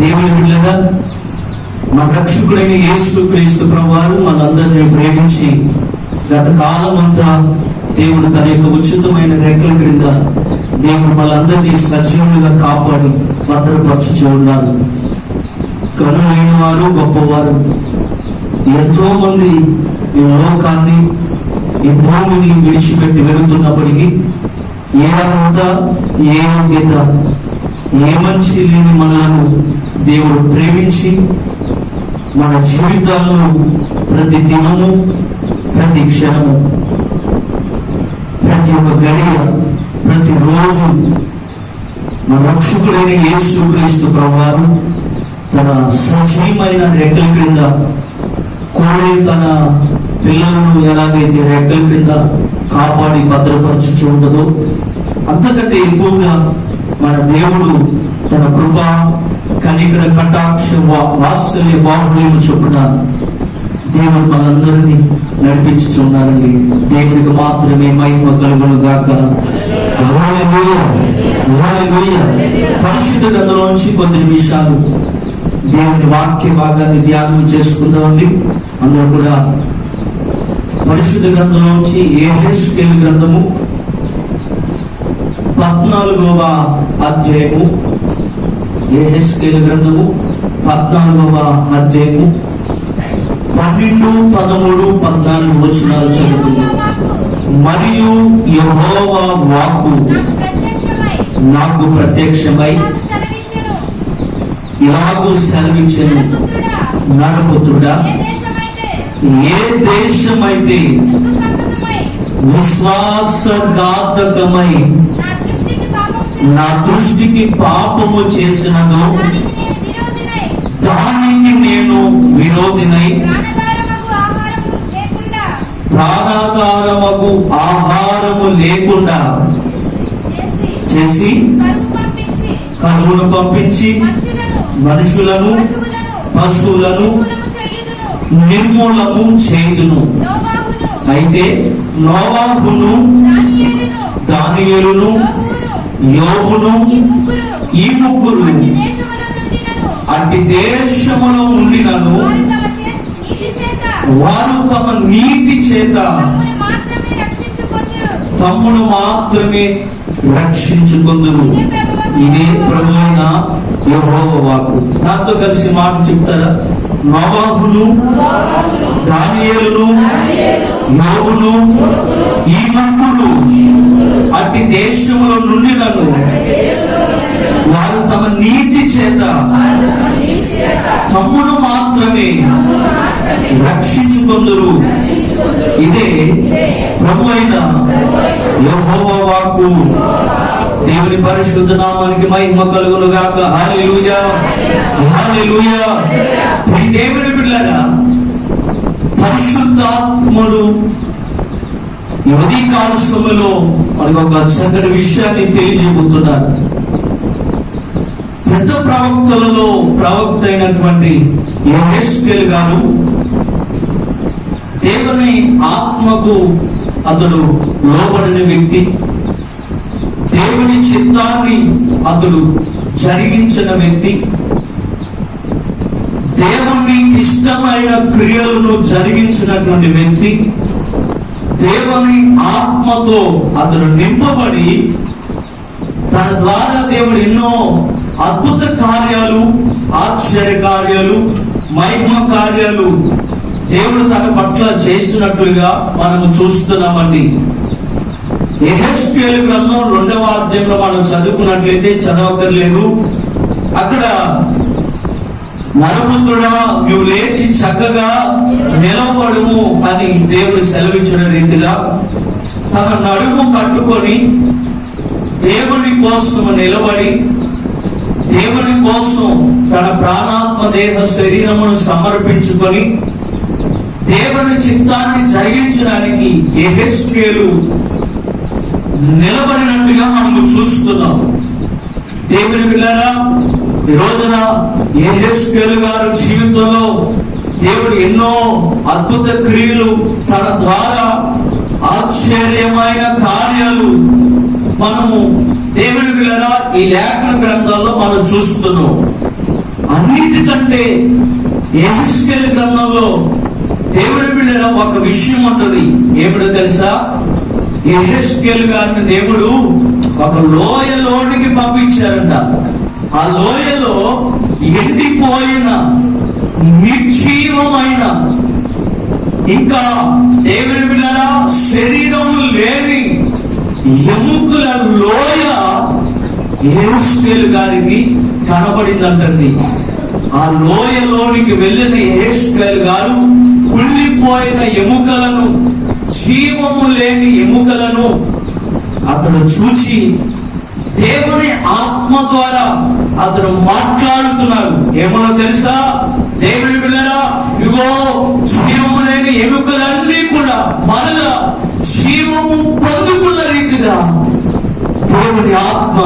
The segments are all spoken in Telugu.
దేవుని బిడ్డగా మన రక్షకుడైన యేసుక్రీస్తు ప్రభువారు మనందరినీ ప్రేమించి గత కాలం అంతా దేవుడు తన యొక్క ఉచితమైన రెక్కల క్రింద దేవుడు మనందరినీ సజీవులుగా కాపాడి భద్రపరచుచూ ఉన్నారు. కనులైన వారు గొప్పవారు ఎంతో మంది ఈ లోకాన్ని ఈ భూమిని విడిచిపెట్టి వెళుతున్నప్పటికీ ఏ అర్హత, ఏ యోగ్యత, ఏ మంచి లేని మనలను దేవుడు ప్రేమించి మన జీవితాల్లో ప్రతి దినము, ప్రతి క్షణము, ప్రతి ఒక్క గడియ, ప్రతిరోజు మన రక్షకుడైన యేసుక్రీస్తు ప్రభువారు తన సజీవమైన రెక్కల క్రింద కోడే తన పిల్లలను ఎలాగైతే రెక్కల క్రింద కాపాడి భద్రపరచుచూ ఉండదో అంతకంటే ఎక్కువగా మన దేవుడు తన కృప, కనికర, కటాక్ష, వాత్సల్య బాహుళ్యము చొప్పున దేవుడు మనందరినీ నడిపించుచున్నారండి. దేవుడికి మాత్రమే మహిమ కలుగును గాక. హల్లెలూయా, హల్లెలూయా. పరిశుద్ధ గ్రంథంలోంచి కొన్ని నిమిషాలు దేవుని వాక్య భాగాన్ని ధ్యానం చేసుకుందామండి. అందరూ కూడా పరిశుద్ధ గ్రంథంలోంచి యెహెజ్కేలు గ్రంథము 14వ అధ్యాయము, యెహెజ్కేలు గ్రంథము 14వ అధ్యాయము 12, 13, 14 వచనాలు చదువుకుందాం. మరియు యెహోవా వాక్కు నాకు ప్రత్యక్షమై ఇలాగూ సెలవిచ్చెను, నరపుత్రుడా, ఏ దేశమైతే విశ్వాసఘాతకమై నా దృష్టికి పాపము చేసినదో దానికి నేను విరోధినై ప్రాణాధారమగు ఆహారము లేకుండా చేసి కరువును పంపించి మనుషులను, పశువులను నిర్మూలము చేయుదును. అయితే నోవాహును, దానియేలును, యోబును ఈ ముగ్గురు అట్టి దేశములో ఉండినను వారు తమ నీతి చేత తమ్మును మాత్రమే రక్షించుకొందురు. ఇదే ప్రభువైన యెహోవా వాక్కు. నాతో కలిసి మాట చెప్తారా? నోవాహును, దానియేలును, యోబును ఈ ముగ్గురు అట్టి దేశంలో నుండినను వారు తమ నీతి చేత తమ్మును మాత్రమే రక్షించుకొందురు. ఇదే ప్రభువైన యెహోవా వాక్కు. దేవుని పరిశుద్ధ నామానికి మహిమ కలుగును గాక. హల్లెలూయా, హల్లెలూయా. ఈ దేవుని బిడ్డలారా, పరిశుద్ధాత్ముడు ఈ ఉదయకాల సమయంలో మనకు ఒక చక్కటి విషయాన్ని తెలియజేయబోతున్నారు. పెద్ద ప్రవక్తలలో ప్రవక్త అయినటువంటి యెహెజ్కేలు గారు దేవుని ఆత్మకు అతడు లోబడిన వ్యక్తి. దేవుని చిత్తాన్ని అతడు జరిగించిన వ్యక్తి. దేవునికి ఇష్టమైన క్రియలను జరిగించినటువంటి వ్యక్తి. దేవుని ఆత్మతో అతడు నింపబడి తన ద్వారా దేవుడు ఎన్నో అద్భుత కార్యాలు, ఆశ్చర్య కార్యాలు, మహిమ కార్యాలు దేవుడు తన పట్ల చేసినట్లుగా మనము చూస్తున్నామండి. యెహెజ్కేలు గ్రంథం 2వ అధ్యాయంలో మనం చదువుకున్నట్లయితే, చదవక్కర్లేదు, అక్కడ నరపుత్రుడా, నువ్వు లేచి చక్కగా నిలబడుము అని దేవుడు సెలవిచ్చిన రీతిగా తన నడుము కట్టుకొని దేవుని కోసం నిలబడి దేవుని కోసం తన ప్రాణాత్మ దేహ శరీరమును సమర్పించుకొని దేవుని చిత్తాన్ని జరిగించడానికి యెహెజ్కేలు నిలబడినట్టుగా మనము చూస్తున్నాం. దేవుని బిడ్డలారా, ఈ రోజున యెహెజ్కేలు గారి జీవితంలో దేవుడు ఎన్నో అద్భుత క్రియలు, తన ద్వారా ఆశ్చర్యమైన కార్యాలు మనము దేవుని బిడ్డలారా ఈ లేఖన గ్రంథాల్లో మనం చూస్తున్నాం. అన్నిటికంటే యెహెజ్కేలు గ్రంథంలో దేవుడి బిడ్డల ఒక విషయం ఉంటుంది. ఏమిటో తెలుసా? యెహెజ్కేలు గారిని దేవుడు ఒక లోయలోనికి పంపించారంట. ఆ లోయలో ఎండిపోయిన నిర్జీవమైన ఇంకా దేవుని బిడ్డల శరీరము లేని ఎముకల లోయ యెహెజ్కేలు గారికి కనబడిందంటండి. ఆ లోయలోనికి వెళ్ళిన యెహెజ్కేలు గారు కుళ్ళిపోయిన ఎముకలను, జీవము లేని ఎముకలను అతడు చూచి దేవుని ఆత్మ ద్వారా అతడు మాట్లాడుతున్నాడు. ఏమనో తెలుసా? దేవుని బిడ్డలారా, ఇదిగో జీవము లేని ఎముకలన్నీ కూడా మరలా జీవము పొందుకున్న రీతిగా దేవుని ఆత్మ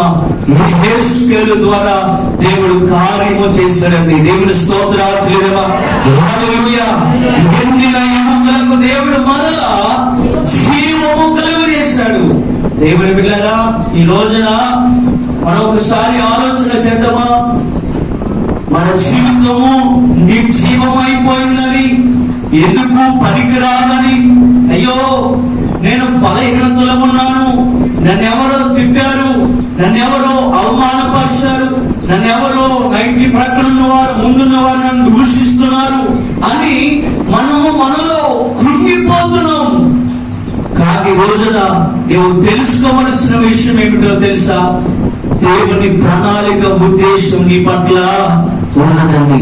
యెహెజ్కేలు ద్వారా దేవుడు కార్యము చేశాడండి. దేవుని స్తోత్రాలు చెల్లిదమా. హల్లెలూయా. ఎండిన ఎముకలకు దేవుడు మరలా జీవము కలుగజేశాడు. దేవుని బిడ్డలారా, ఈ రోజున మనం ఒకసారి ఆలోచన చేద్దామా? మన జీవితము నిర్జీవమైపోయిందని, ఎందుకు పనికిరాదని, అయ్యో నేను బలహీనతలో ఉన్నాను, నన్నెవరో తిట్టారు, నన్నెవరో అవమానపరిచారు, నన్నెవరో 90 ప్రక్కన ఉన్నవారు ముందున్నవారు నన్ను దూషిస్తున్నారు అని మనలో కృంగిపోతున్నాం. కానీ రోజున నువ్వు తెలుసుకోవలసిన విషయం ఏమిటో తెలుసా? దేవుని ప్రణాళిక, ఉద్దేశం నీ పట్ల ఉన్నదండి.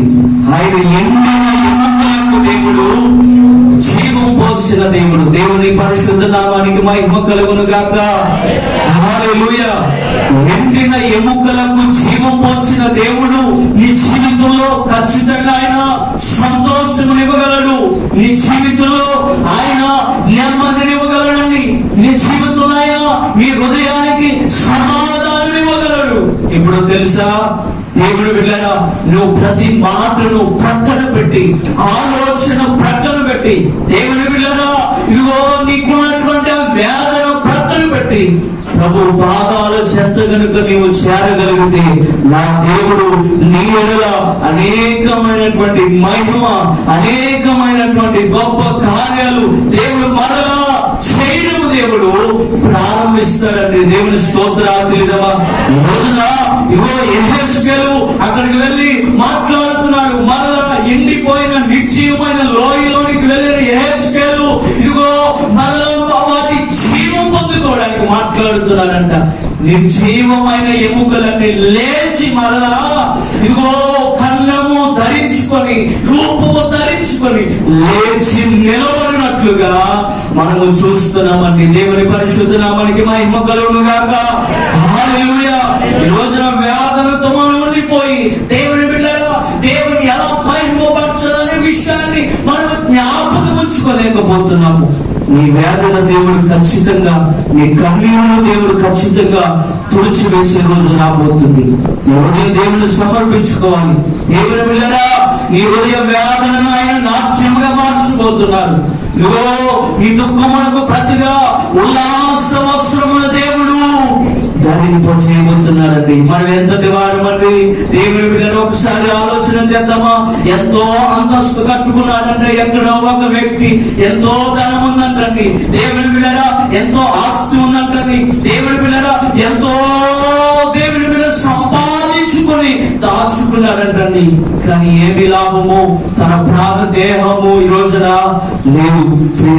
ఆయన ఎండిన ఎముకలకు దేవుడు జీవం పోసిన దేవుడు. దేవుని పరిశుద్ధ నామానికి మహిమ కలుగును గాక. హల్లెలూయా. ఎండిన ఎముకలకు జీవం పోసిన దేవుడు నీ జీవితంలో ఖచ్చితంగా ఆయన సంతోషమునివ్వగలడు. నీ జీవితంలో ఆయన నెమ్మదినివ్వగలడండి. నీ జీవితంలో ఆయన నీ హృదయానికి సమాధానం ఇవ్వగలడు. ఇప్పుడు తెలుసా? దేవుని బిడ్డలారా, నువ్వు ప్రతి మాటను ప్రక్కన పెట్టి, ఆలోచన ప్రక్కన పెట్టి, దేవుని బిడ్డలారా, ఇదిగో నీకున్నటువంటి ఆ వేదన ప్రక్కన పెట్టి ప్రభు పాదాల చెంత కనుక నీవు చేరగలిగితే నా దేవుడు నీ ఎడల అనేకమైనటువంటి మహిమ, అనేకమైనటువంటి గొప్ప కార్యాలు దేవుడు మరలా చేయడం దేవుడు ప్రారంభిస్తాడండి. దేవుని స్తోత్రాలు చెల్లిదమా. ఈ రోజున ఇగో యెహెజ్కేలు అక్కడికి వెళ్ళి మాట్లాడుతున్నాడు. మరలా ఎండిపోయిన నిర్జీవమైన లోయలోనికి వెళ్ళిన యెహెజ్కేలు ఇదిగో మరలా వాటి జీవం పొందుకోవడానికి మాట్లాడుతున్నాడంట. నిర్జీవమైన ఎముకలన్నీ లేచి మరలా ఇదిగో కన్నము ధరించుకొని, రూపము ధరించుకొని లేచి నిలబడినట్లుగా మనము చూస్తున్నామండి. దేవుని పరిశుద్ధ నామానికి మహిమ కలుగును గాక. హల్లెలూయా. ఈ రోజున వేదనతో మనం ఉండిపోయి దేవుని బిడ్డలారా, దేవుని ఎలా మహిమపరచాలనే విషయాన్ని మనం జ్ఞాపకం ఉంచుకోలేకపోతున్నాము. నీ వేదన దేవుడు ఖచ్చితంగా, నీ కన్నీరును దేవుడు ఖచ్చితంగా తుడిచివేసే రోజు రాబోతుంది. నీ హృదయం దేవుని సమర్పించుకోవాలి. దేవుని బిడ్డలారా, నీ హృదయ వేదనను ఆయన నాట్యముగా మార్చిపోతున్నారు. ఇదిగో నీ దుఃఖమునకు ప్రతిగా ఉల్లాస వస్త్రముల దేవుడు ధరింప చేయబోతున్నారండి. మనం ఎంతటి వారమండి? దేవుని బిడ్డలు ఒకసారి ఆలోచన చేద్దామా? ఎంతో అంతస్తు కట్టుకున్నాడంటే ఎక్కడో ఒక వ్యక్తి, ఎంతో ధనం ఉన్నట్టండి దేవుని బిడ్డరా, ఎంతో ఆస్తి ఉన్నట్టండి దేవుని బిడ్డరా, ఎంతో దేవుని బిడ్డ సంపాదించుకొని దాచుకున్నాడంటండి. కానీ ఏమి లాభము? తన ప్రాణ దేహము ఈ రోజున లేదు.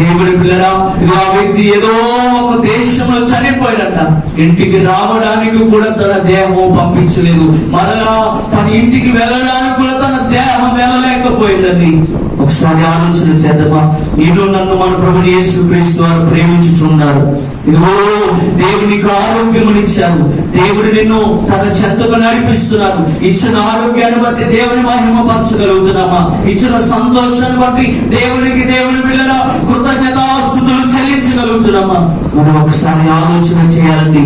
దేవుని బిడ్డరా, ఆ వ్యక్తి ఏదో ఒక దేశంలో చనిపోయాడంట. ఇంటికి రావడానికి కూడా తన దేహం పంపించలేదు. మరలా తన ఇంటికి వెళ్ళడానికి కూడా తన దేహం వెళ్ళలేకపోయిందండి. ఒకసారి ఆలోచన చేద్దామా? నిన్ను నన్ను మన ప్రభువు యేసుక్రీస్తు వారు ప్రేమించుచున్నారు. ఇదిగో దేవునికి ఆరోగ్యమునిచ్చారు. దేవుడు నిన్ను తన చెంతకు నడిపిస్తున్నారు. ఇచ్చిన ఆరోగ్యాన్ని బట్టి దేవుని మహిమపరచగలుగుతున్నామా? ఇచ్చిన సంతోషాన్ని బట్టి దేవునికి, దేవుని బిడ్డలారా, కృతజ్ఞతాస్తుతులు చెల్లించగలుగుతున్నామా? మనం ఒకసారి ఆలోచన చేయాలండి.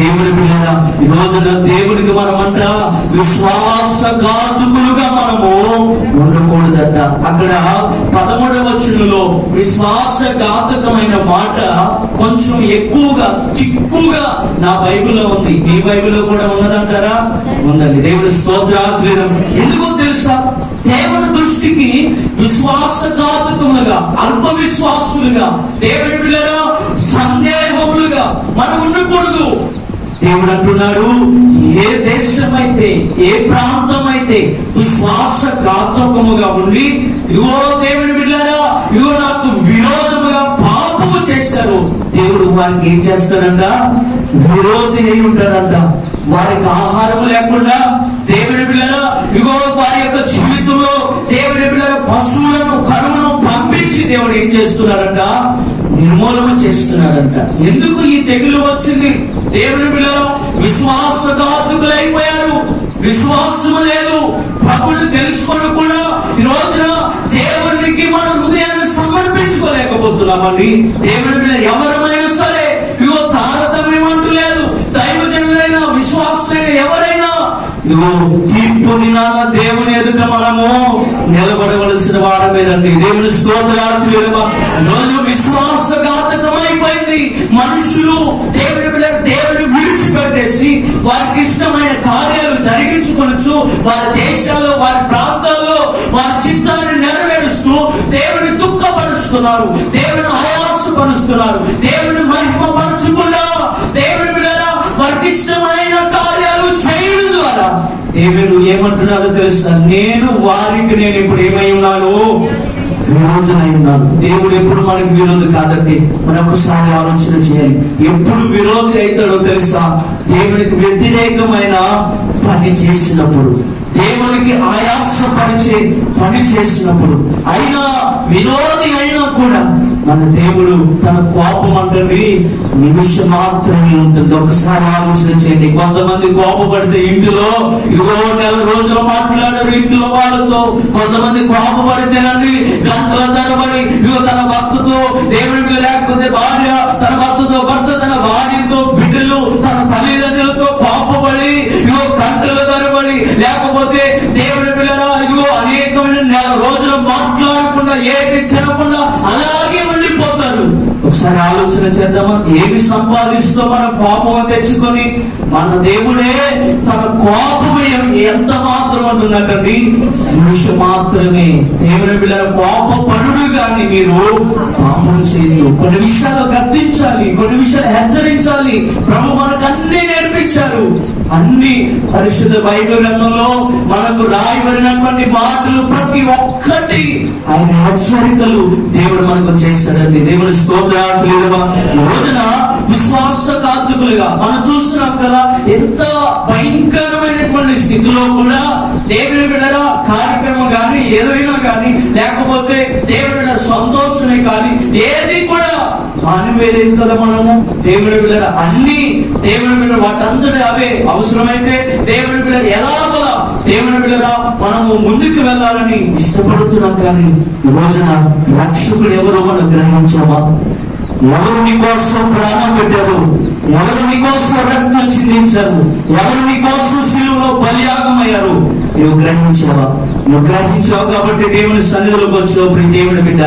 దేవుని బిడ్డలారా, ఈ రోజున దేవునికి మనమంట విశ్వాసఘాతుకులుగా మనము ఉండకూడదట. అక్కడ 13వ వచనంలో విశ్వాసఘాతకమైన మాట కొంచెం ఎక్కువగా చిక్కుగా నా బైబిల్లో ఉంది. మీ బైబిల్లో కూడా ఉన్నదంటారా? ఉందండి. దేవుని స్తోత్రాలు. ఎందుకో తెలుసా? దేవుని దృష్టికి విశ్వాసఘాతకములుగా, అల్ప విశ్వాసులుగా, దేవుని బిడ్డలారా సందేహములుగా మనం ఉండకూడదు. దేవుడు అంటున్నాడు, ఏ దేశమైతే, ఏ ప్రాంతమైతే విశ్వాసఘాతకముగా ఉండి ఇగో దేవుని బిడ్డలారా ఇగో నాకు విరోధముగా పాపము చేశారు, దేవుడు వారికి ఏం చేస్తాడంట? విరోధి అయి ఉంటాడంట. వారికి ఆహారం లేకుండా దేవుని బిడ్డలారా ఇగో వారి యొక్క జీవితంలో దేవుని బిడ్డలారా పశువులను, కరువును పంపించి దేవుడు ఏం చేస్తున్నాడంట? నిర్మూలన చేస్తున్నాడంట. ఎందుకు ఈ తెగులు వచ్చింది? దేవుని బిడ్డలారా విశ్వాసఘాతకులైపోయారు. విశ్వాసము లేదు. ప్రభువుని తెలుసుకొని కూడా ఈ రోజున దేవునికి మన హృదయాన్ని సమర్పించుకోలేకపోతున్నామండి. దేవుని బిడ్డ ఎవరమైనా సరే ఇగో తారతమ్యం అంటూ లేదు. దైవజనులైనా విశ్వాసులైన ఎవరైనా ఇదిగో తీర్పు దినాన దేవుని ఎదుట మనము నిలబడవలసిన వారమేనండి. దేవుని స్తోత్రాలు. రోజు విశ్వాసఘాతకమైపోయింది. మనుషులు దేవుని విడిచిపెట్టేసి వారికి ఇష్టమైన కార్యాలు జరిగించుకొనొచ్చు, వారి దేశాల్లో, వారి ప్రాంతాల్లో వారి చిత్తాన్ని నెరవేరుస్తూ దేవుని దుఃఖపరుస్తున్నారు, దేవుని ఆయాసపరుస్తున్నారు, దేవుని మహిమపరచకుండా దేవుని బిడ్డలారా వారికి ఇష్టమైన కార్యాలు చేయడం ద్వారా దేవుడు ఏమంటున్నారో తెలుసా? నేను ఇప్పుడు ఏమై ఉన్నాను? విరోధనై ఉన్నాను. దేవుడు ఎప్పుడు మనకి విరోధి కాదండి. మనం ఒకసారి ఆలోచన చేయాలి. ఎప్పుడు విరోధి అవుతాడో తెలుసా? దేవునికి వ్యతిరేకమైన పని చేసినప్పుడు, దేవునికి ఆయాసపరిచే పని చేసినప్పుడు. అయినా విరోధి అయినా కూడా మన దేవుడు తన కోపం అంటే నిమిషం మాత్రమే ఉంటుంది. ఒకసారి ఆలోచన చేయండి. కొంతమంది కోపపడితే ఇంటిలో ఇదిగో నెల రోజులు మాట్లాడారు ఇంట్లో వాళ్ళతో. కొంతమంది కోపపడితేనండి గంటల తరబడి ఇదిగో తన భర్తతో, దేవుడికి లేకపోతే భార్య తన భర్తతో, భర్త తన భార్యతో, బిడ్డలు తన తల్లిదండ్రులతో కోపపడి ఇదిగో గంటల తరబడి, లేకపోతే దేవుడి పిల్లరా ఇదిగో అనేకమైన నెల రోజులు మాట్లాడకుండా, ఏటి తినకుండా అలాగే ఉండిపోతారు. ఒకసారి ఆలోచన చేద్దామా? ఏమి సంపాదిస్తూ మన కోపం తెచ్చుకొని మన దేవుడే తన కోపం ఎంత మాత్రం అంటున్నట్టండి? నిమిషం మాత్రమే. దేవుని బిడ్డల కోపపడుడు కానీ మీరు పాపం చేయొద్దు. కొన్ని విషయాలు గద్దించాలి, కొన్ని విషయాలు హెచ్చరించాలి. ప్రభు మనకు అన్ని నేర్పించారు. అన్ని పరిశుద్ధ బైబిల్ గ్రంథంలో మనకు రాయబడినటువంటి మాటలు ప్రతి ఒక్కటి ఆయన హెచ్చరికలు దేవుడు మనకు చేశాడండి. దేవుని స్తోత్రాలు. రోజున విశ్వాసఘాతకులుగా మనం చూస్తున్నాం కదా, ఎంత భయంకరమైనటువంటి స్థితిలో కూడా దేవుని బిడ్డల కార్యక్రమం కానీ, ఏదైనా కానీ, లేకపోతే దేవుని బిడ్డ సంతోషమే కానీ ఏది కూడా మానివేయలేదు కదా. మనము దేవుని బిడ్డల అన్ని దేవుని బిడ్డ వాటంతటి అవే అవసరమైతే దేవుని బిడ్డ ఎలాగోలా దేవుని బిడ్డగా మనము ముందుకు వెళ్ళాలని ఇష్టపడుతున్నాం. కానీ ఈ రోజున రక్షకుడు ఎవరో మనం గ్రహించామా? ఎవరు నీకోసం ప్రాణం పెట్టారు? ఎవరు నీకోసం రక్తం చిందించారు? ఎవరు నీకోసం శిలువలో బలియాగం అయ్యారు? నువ్వు గ్రహించావా? నువ్వు గ్రహించావు కాబట్టి దేవుని సన్నిధిలోకి వచ్చావు. ప్రియ దేవుని బిడ్డ,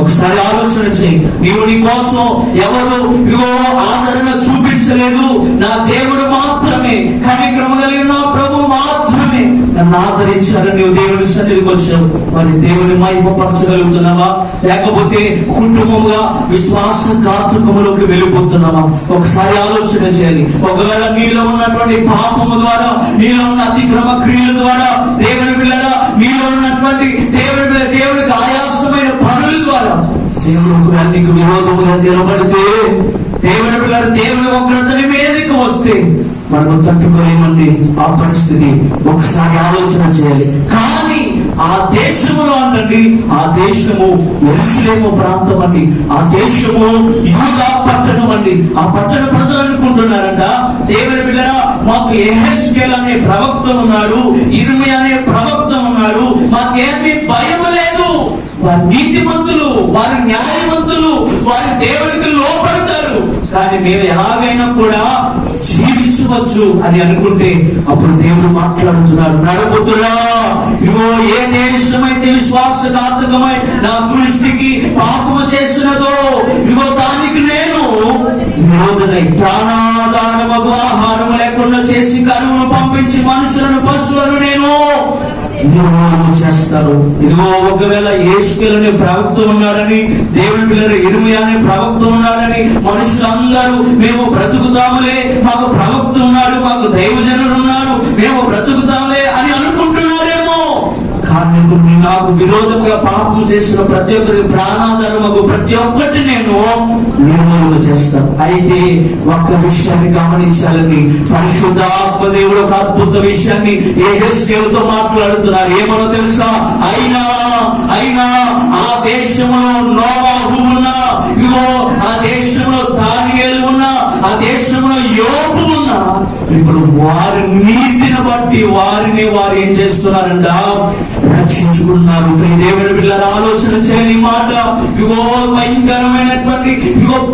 ఒకసారి ఆలోచన చేయి. నీవు నీ కోసం ఎవరు ఇగో ఆదరణ చూపించలేదు. నా దేవుడు మాత్రమే, కనికరము కలిగిన నా ప్రభు మాత్రమే నన్ను ఆదరించాలని నీవు దేవుని సన్నిధికి వచ్చావు. మరి దేవుని మహిమపరచగలుగుతున్నావా? లేకపోతే కుటుంబంగా విశ్వాసఘాతకములోకి వెళ్ళిపోతున్నావా? ఒకసారి ఆలోచన చేయాలి. ఒకవేళ నీలో ఉన్నటువంటి పాపము ద్వారా, నీలో ఉన్న అతిక్రమ క్రియల ద్వారా, దేవుని బిడ్డలారా నీలో ఉన్నటువంటి దేవునికి ఆయాసమైన పనుల ద్వారా దేవుడు నీకు విరోధముగా నిలబడితే, దేవుని బిడ్డలారా దేవుని ఉగ్రతని మీదకి వస్తే మనకు తట్టుకోలేమండి ఆ పరిస్థితి. ఒకసారి ఆలోచన చేయాలి. కానీ ఆ దేశములో అండి, ఆ దేశము యెరూషలేము ప్రాంతం అండి, ఆ దేశము యూదా పట్టణం అండి. ఆ పట్టణ ప్రజలు అనుకుంటున్నారంట, దేవుని బిడ్డలారా మాకు యెహెజ్కేలు అనే ప్రవక్త ఉన్నాడు, ఇర్మియా అనే ప్రవక్త ఉన్నాడు, మాకేమీ భయం లేదు. వారి నీతిమంతులు, వారి న్యాయవంతులు, వారి దేవునికి లోపడతారు. కానీ మేము ఎలాగైనా కూడా జీవించవచ్చు అని అనుకుంటే అప్పుడు దేవుడు మాట్లాడుతున్నాడు, నడుపుతున్నా ఇగో ఏ దేశమైతే విశ్వాసఘాతకమై నా దృష్టికి పాపము చేసినదో ఇగో దానికి నేను ఉన్నాయి. ప్రాణాధారమగు ఆహారం లేకుండా చేసి కరువును పంపించి మనుషులను పశువులను నేను నిర్మూలన చేస్తారు. ఇదిగో ఒకవేళ యేసుకేలనే ప్రవక్త ఉన్నాడని, దేవుని పిల్లలు ఇర్మియా అనే ప్రవక్త ఉన్నాడని మనుషులందరూ మేము బ్రతుకుతాములే, మాకు ప్రవక్త ఉన్నారు, మాకు దైవజనులు ఉన్నారు, మేము బ్రతుకుతాములే అని అనుకుంటున్నారేమో. కానీ నాకు విరోధంగా పాపం చేసిన ప్రతి ఒక్కరి ప్రాణాధారమగు ప్రతి ఒక్కటి నేను నిర్మూలన చేస్తాను. అయితే ఒక్క విషయాన్ని గమనించాలని పరిశుద్ధాత్మ దేవుడు ఒక అద్భుత విషయాన్ని యెహెజ్కేలుతో మాట్లాడుతున్నారు. ఏమనో తెలుసా? అయినా ఆ దేశంలో నోవాహు ఉన్నా, ఇదిగో ఆ దేశంలో దానియేలు ఉన్నా, ఆ దేశంలో యోబు ఉన్నా, ఇప్పుడు వారి నీతిని బట్టి వారిని వారు ఏం చేస్తున్నారంట? రక్షించుకున్నారు. దేవుని పిల్లల ఆలోచన చేయని మాట. ఇగో భయంకరమైనటువంటి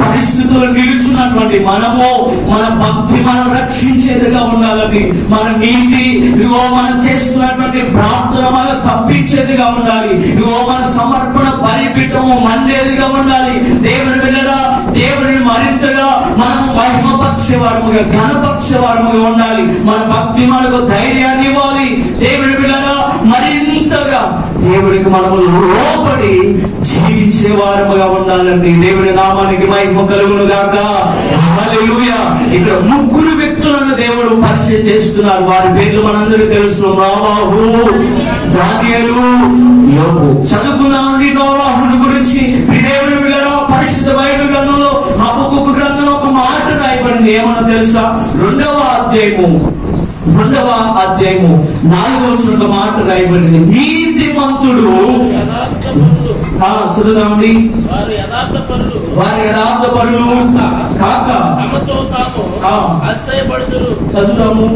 పరిస్థితులు నిలుచున్నటువంటి మనము మన భక్తి మనం రక్షించేదిగా ఉండాలని, మన నీతి ఇగో మనం చేస్తున్నటువంటి ప్రార్థన మనం తప్పించేదిగా ఉండాలి. ఇగో మన సమర్పణ బలిపీఠము మండేదిగా ఉండాలి. దేవుని పిల్లల దేవుని మరింతగా మనం మహిమపక్షవారముగా ఘనపక్షవారముగా ఉండాలి. మన భక్తి మనకు ధైర్యాన్ని ఇవ్వాలి. దేవుని పిల్లల మరింతగా దేవుడికి మనము లోబడి జీవించే వారముగా ఉండాలండి. దేవుని నామానికి మహిమ కలుగును గాక. హల్లెలూయా. ఇక్కడ ముగ్గురు వ్యక్తులను దేవుడు పరిచయం చేస్తున్నారు. వారి పేర్లు మనందరికీ తెలుసు. నోవాహు, దానియేలు, యోబు. చదువుకున్నామండి నోవాహుని గురించి. దేవుని పిల్లలు పరిశుద్ధ బైబిల్ గ్రంథంలో హబక్కూకు గ్రంథంలో ఒక మాట రాయబడింది. ఏమన్నా తెలుసా? 2వ అధ్యాయము 4వ వచనంలో మాట రాయబడింది. నీతిమంతుడు చదువుదామండి. వారి యథార్థ పరులు కాక చదువుదాము.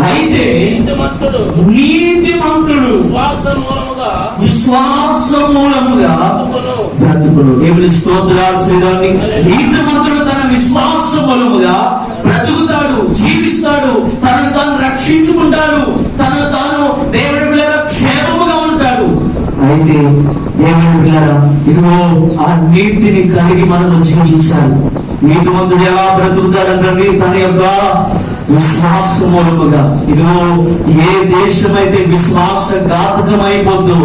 అయితే నీతిమంతుడు విశ్వాస మూలముగా బ్రతుకును. దేవుని స్తోత్రాలు చేయడాన్ని. నీతిమంతుడు తన విశ్వాస మూలముగా బ్రతుకుతాడు, జీవిస్తాడు, తనను తాను రక్షించుకుంటాడు, తనను తాను దేవుని పిల్లల క్షేమముగా ఉంటాడు. అయితే దేవుని పిల్లల ఇదిగో ఆ నీతిని కలిగి మనము జీవించాలి. నీతిమంతుడు ఎలా బ్రతుకుతాడంటే తన యొక్క విశ్వాస మూలముగా. ఇదిగో ఏ దేశమైతే విశ్వాసఘాతకం అయిపోద్దో,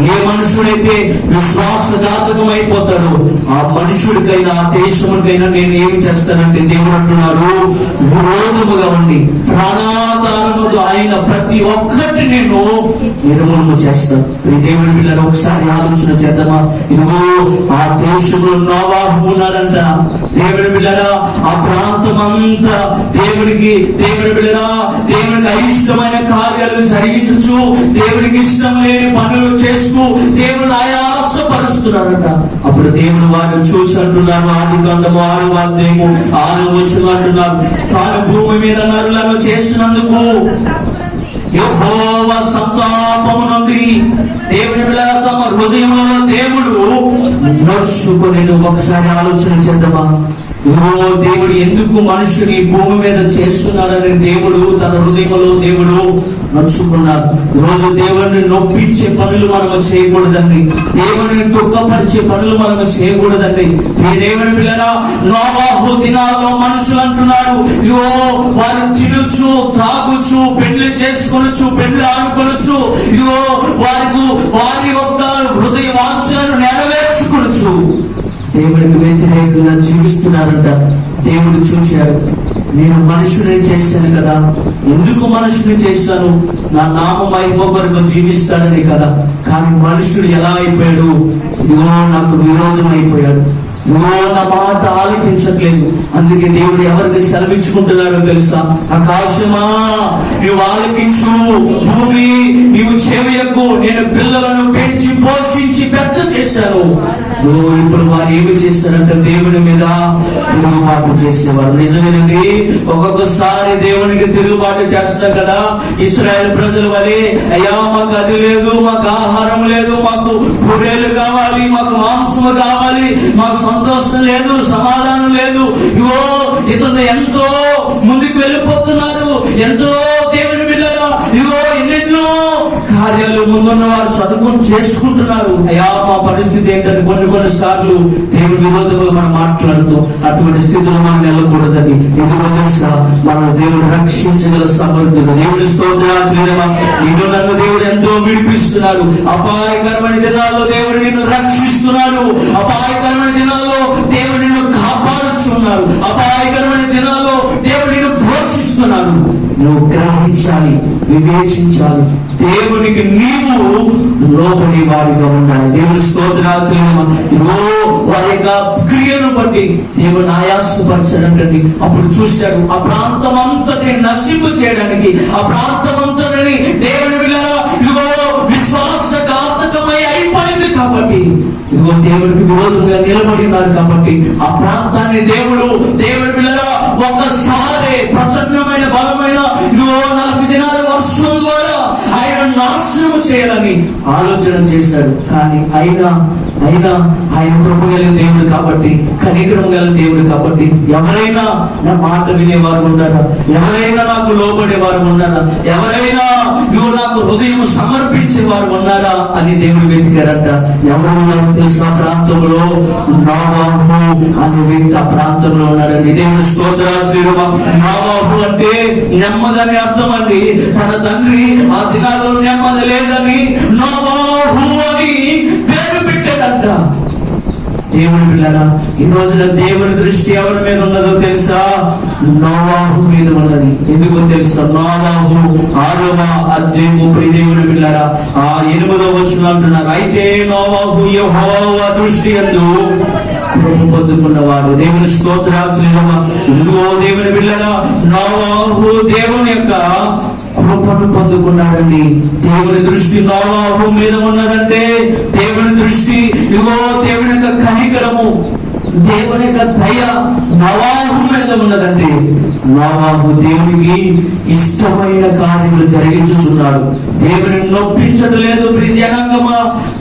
ఏ మనుషుడైతే విశ్వాసఘాతకం అయిపోతాడో ఆ మనుషుడికైనా ఆ దేశముడికైనా నేను ఏమి చేస్తానంటే దేవుడు అంటున్నాడు, విరోధముగా ఉండి ప్రాణాధారముతో ఆయన ప్రతి ఒక్కటి నేను నిర్మూలన చేస్తాను. దేవుడి పిల్లలు ఒకసారి ఆలోచన చేద్దామా? ఇదిగో ఆ దేశంలో నోవాహు ఉన్నాడంట. దేవుడి పిల్లరా ఆ ప్రాంతం అంతా దేవుడికి అయిష్టమైన కార్యాలు జరిగించు, దేవుడికి ఇష్టం లేని పనులు చేస్తూ దేవుడు ఆయాసపరుస్తున్నారంట. అప్పుడు దేవుడు వారిని చూసి అంటున్నారు, ఆదికాండము 6వ అధ్యాయము 6వ వచనం అంటున్నారు, తాను భూమి మీద నరులను చేసినందుకు యెహోవా సంతాపము నుండి దేవుని పిల్లల తమ హృదయంలో దేవుడు నొచ్చుకొని. ఒకసారి ఆలోచన చేద్దామా? దేవుడు ఎందుకు మనుషుని భూమి మీద చేస్తున్నాడని దేవుడు తన హృదయంలో దేవుడు నొచ్చుకున్నారు. రోజు దేవుడిని నొప్పించే పనులు మనము చేయకూడదండి. దేవుడిని దుఃఖపరిచే పనులు మనము చేయకూడదండి. దేవుని పిల్లల నోవాహు దినాల్లో మనుషులు అంటున్నారు, ఇగో వారు తినొచ్చు, త్రాగుచ్చు, పెళ్లి చేసుకొనొచ్చు, పెళ్లి ఆడుకొనొచ్చు, ఇగో వారి యొక్క హృదయ వాంఛలను నెరవేర్చుకొనొచ్చు. దేవుడికి వ్యతిరేకంగా జీవిస్తున్నారంట. దేవుడు చూశాడు, నేను మనుషుని చేశాను కదా, ఎందుకు మనుషుని చేశాను? నా నామ మహిమ కొరకు జీవిస్తాడని కదా. కానీ మనుషుడు ఎలా అయిపోయాడు? ఇదిగో నాకు విరోధం అయిపోయాడు, ఇదిగో నా మాట ఆలకించట్లేదు. అందుకే దేవుడు ఎవరిని సెలవించుకుంటున్నారో తెలుసా? ఆకాశమా నీవు ఆలకించు, భూమి నీవు చెవియకు, నేను పిల్లలను పెంచి పోషించి పెద్ద చేశాను. ఇప్పుడు వారు ఏమి చేస్తారంటే దేవుని మీద తిరుగుబాటు చేసేవారు. నిజమేనండి, ఒక్కొక్కసారి దేవునికి తిరుగుబాటు చేస్తారు కదా. ఇశ్రాయేలు ప్రజల వలె, అయ్యా మాకు అది లేదు, మాకు ఆహారం లేదు, మాకు కూరలు కావాలి, మాకు మాంసము కావాలి, మాకు సంతోషం లేదు, సమాధానం లేదు. ఇగో ఇతను ఎంతో ముందుకు వెళ్ళిపోతున్నారు, ఎంతో దేవుని బిడ్డలు ఇగో ఎన్నెన్నో కార్యాలు ముందున్న వారు చదువుకొని చేసుకుంటున్నారు. అయ్యా మా పరిస్థితి ఏంటని కొన్ని సార్లు దేవుడి విరోధంగా మనం మాట్లాడుతూ అటువంటి స్థితిలో మనం వెళ్ళకూడదని. ఎందుకో తెలుసా, మనం దేవుడు రక్షించగల సమర్థుడు. దేవుడి స్తోత్రాలు. నిన్ను నన్ను దేవుడు ఎంతో విడిపిస్తున్నాడు. అపాయకరమైన దినాల్లో దేవుడు నిన్ను రక్షిస్తున్నాడు. అపాయకరమైన దినాల్లో దేవుడు నిన్ను కాపాడుతున్నాడు. అపాయకరమైన దినాల్లో దేవుడు నిన్ను పోషిస్తున్నాడు. నువ్వు గ్రహించాలి, వివేచించాలి, దేవునికి నీవు లోబడి వారిగా ఉండాలి. దేవుని స్తోత్రాలు. వారి యొక్క క్రియను బట్టి దేవుని ఆయాసపరచడండి. అప్పుడు చూశాడు ఆ ప్రాంతం అంతటిని నశింపు చేయడానికి, ఆ ప్రాంతం అంతటిని దేవుని బిడ్డలారా ఇదిగో విశ్వాసఘాతకమై అయిపోయింది కాబట్టి, ఇదిగో దేవుడికి విరోధంగా నిలబడి ఉన్నారు కాబట్టి ఆ ప్రాంతాన్ని దేవుడి బిడ్డలారా ఒక్కసారి ప్రచండమైన బలమైన ఇదిగో 40 దినాల వర్షం ద్వారా ఆయన నాశనం చేయాలని ఆలోచన చేశాడు. కానీ అయినా ఆయన కృప కలిగిన దేవుడు కాబట్టి, కనికరం కలిగిన దేవుడు కాబట్టి, ఎవరైనా నా మాట వినేవారు ఉన్నారా? ఎవరైనా నాకు లోబడేవారు ఉన్నారా? ఎవరైనా నువ్వు నాకు హృదయం సమర్పించేవారు ఉన్నారా అని దేవుడు వెతికారంట. ఎవరు ఉన్నారో తెలుసా? ప్రాంతంలో నోవాహు అనే వ్యక్తి ఆ ప్రాంతంలో ఉన్నాడండి. దేవుని స్తోత్రాలు. నోవాహు అంటే నెమ్మదని అర్థం అండి. తన తండ్రి ఆ దినాల్లో నెమ్మది లేదని నోవాహు అని పేరు పెట్టాడంట. దేవుని బిడ్డలారా, ఈ రోజున దేవుని దృష్టి ఎవరి మీద ఉన్నదో తెలుసా? నోవాహు మీద ఉన్నది. ఎందుకో తెలుసా? నోవాహు 6వ అధ్యాయము దేవుని బిడ్డలారా 8వ వచనం అంటున్నారు, అయితే నోవాహు యెహోవా దృష్టి యందు కృప పొందుకున్నవాడు. దేవుని స్తోత్రాలు. ఇదిగో దేవుని బిడ్డలారా, నోవాహు దేవుని యొక్క కృపను పొందుకున్నాడండి. దేవుని దృష్టి నోవాహు మీద ఉన్నదంటే, దేవుని దృష్టి ఇదిగో దేవుని యొక్క కనికరము, దేవుని యొక్క దయ నోవాహు మీద ఉన్నదంటే, నోవాహు దేవునికి ఇష్టమైన కార్యములు జరిగించుచున్నాడు. దేవుని నొప్పించడం లేదు. ప్రియజనాంగమా,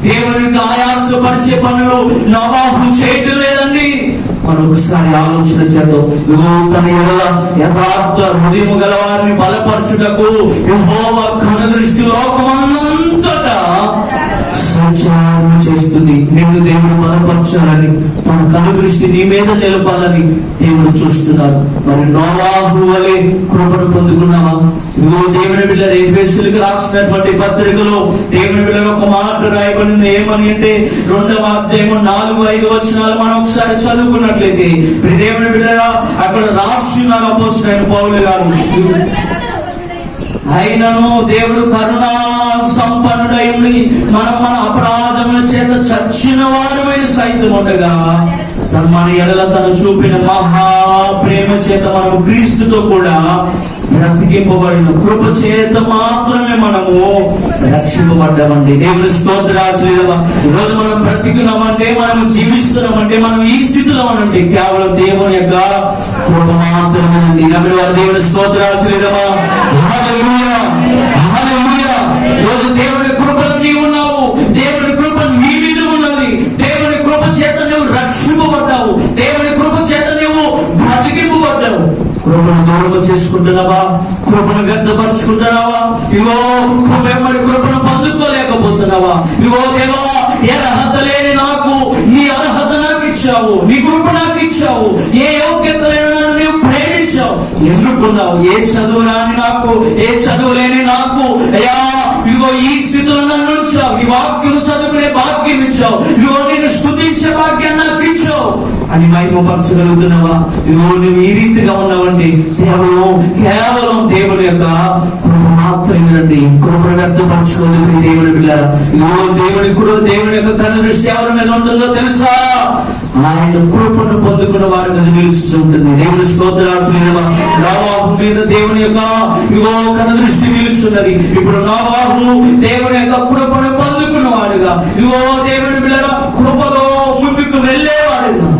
దేవునికి ఆయాసపరిచే పనులు నోవాహు చేయటం లేదండి. మనం ఒకసారి ఆలోచన చేద్దాం. తన ఎడల యథార్థ హృదయము గల వారిని బలపరచుటకు యెహోవా కనుదృష్టి లోకమంతటా సంచారం చేస్తుంది. నిన్ను దేవుడు బలపరచాలని, తన కనుదృష్టి నీ మీద నిలపాలని దేవుడు చూస్తున్నాడు. మరి నోవాహు వలె కృపను పొందుకున్నావా? ఇదిగో దేవుని బిడ్డలు ఎఫెసీయులకు రాసినటువంటి పత్రికలో దేవుని బిడ్డలు ఒక మాట రాయబడింది. ఏమని అంటే 2వ అధ్యాయము 4-5 వచనాలు మనం ఒకసారి చదువుకున్నట్లయితే, దేవుని బిడ్డలా అక్కడ రాస్తున్నారు అపోస్తలుడైన పౌలు గారు, అయినను దేవుడు కరుణా సంపన్నుడై ఉండి మన అపరాధముల చేత చచ్చిన వారమైన సైతం ఉండగా మన ఎడల తను చూపిన మహా ప్రేమ చేత మనము క్రీస్తుతో కూడా బ్రతికింపబడిన కృప చేత మాత్రమే మనము రక్షింపబడ్డామండి. దేవుని స్తోత్రాలు. ఈరోజు మనం బ్రతికున్నామంటే, మనం జీవిస్తున్నామంటే, మనం ఈ స్థితిలో ఉన్నామంటే కేవలం దేవుని యొక్క కృప మాత్రమేనండి. నమ్మిన వారు దేవుని స్తోత్రాలు. హల్లెలూయా, హల్లెలూయా. ఈరోజు దేవుని కృపలో నీవు ఉన్నావు. దేవుని కృప నీ మీద ఉన్నది. దేవుని కృప చేత నువ్వు రక్షింపబడ్డావు. దేవుని కృప చేత నువ్వు బ్రతికింపబడ్డావు. కృపను దూరం చేసుకుంటున్నావా? కృపను వ్యర్థపరుచుకుంటున్నావా? ఇగో కృప కృపను పొందుకోలేకపోతున్నావా? ఇగో దేవా, ఏ అర్హత లేని నాకు నీ అర్హత నాకు ఇచ్చావు, నీ కృప నాకు ఇచ్చావు, ఏ యోగ్యత లేని నన్ను నీవు ప్రేమించావు, ఎన్నుకున్నావు. ఏ చదువు రాని నాకు, ఏ చదువు లేని నాకు అయ్యా ఇగో ఈ స్థితిలో నన్ను ఉంచావు. ఈ వాక్యం చదువుకునే భాగ్యం ఇచ్చావు. ఇగో నిన్ను స్తుతించే భాగ్యం నాకు ఇచ్చావు అని మహిమపరచగలుగుతున్నావా? ఇగో నువ్వు ఈ రీతిగా ఉన్నావండి. కేవలం దేవుని యొక్క కృప మాత్రమేనండి. కృపను వ్యక్తపరచుకోలేదు దేవుని బిడ్డలారా. ఇగో దేవుని యొక్క కనుదృష్టి ఎవరి మీద ఉంటుందో తెలుసా? ఆయన కృపను పొందుకున్న వారి మీద నిలుస్తూ ఉంటుంది. దేవుని స్తోత్రాలు. నోవాహు మీద దేవుని యొక్క ఇగో కనుదృష్టి నిలుచున్నది. ఇప్పుడు నోవాహు దేవుని యొక్క కృపను పొందుకున్న వాడుగా, ఇగో దేవుని బిడ్డలారా కృపలో ముందుకు వెళ్ళేవాడుగా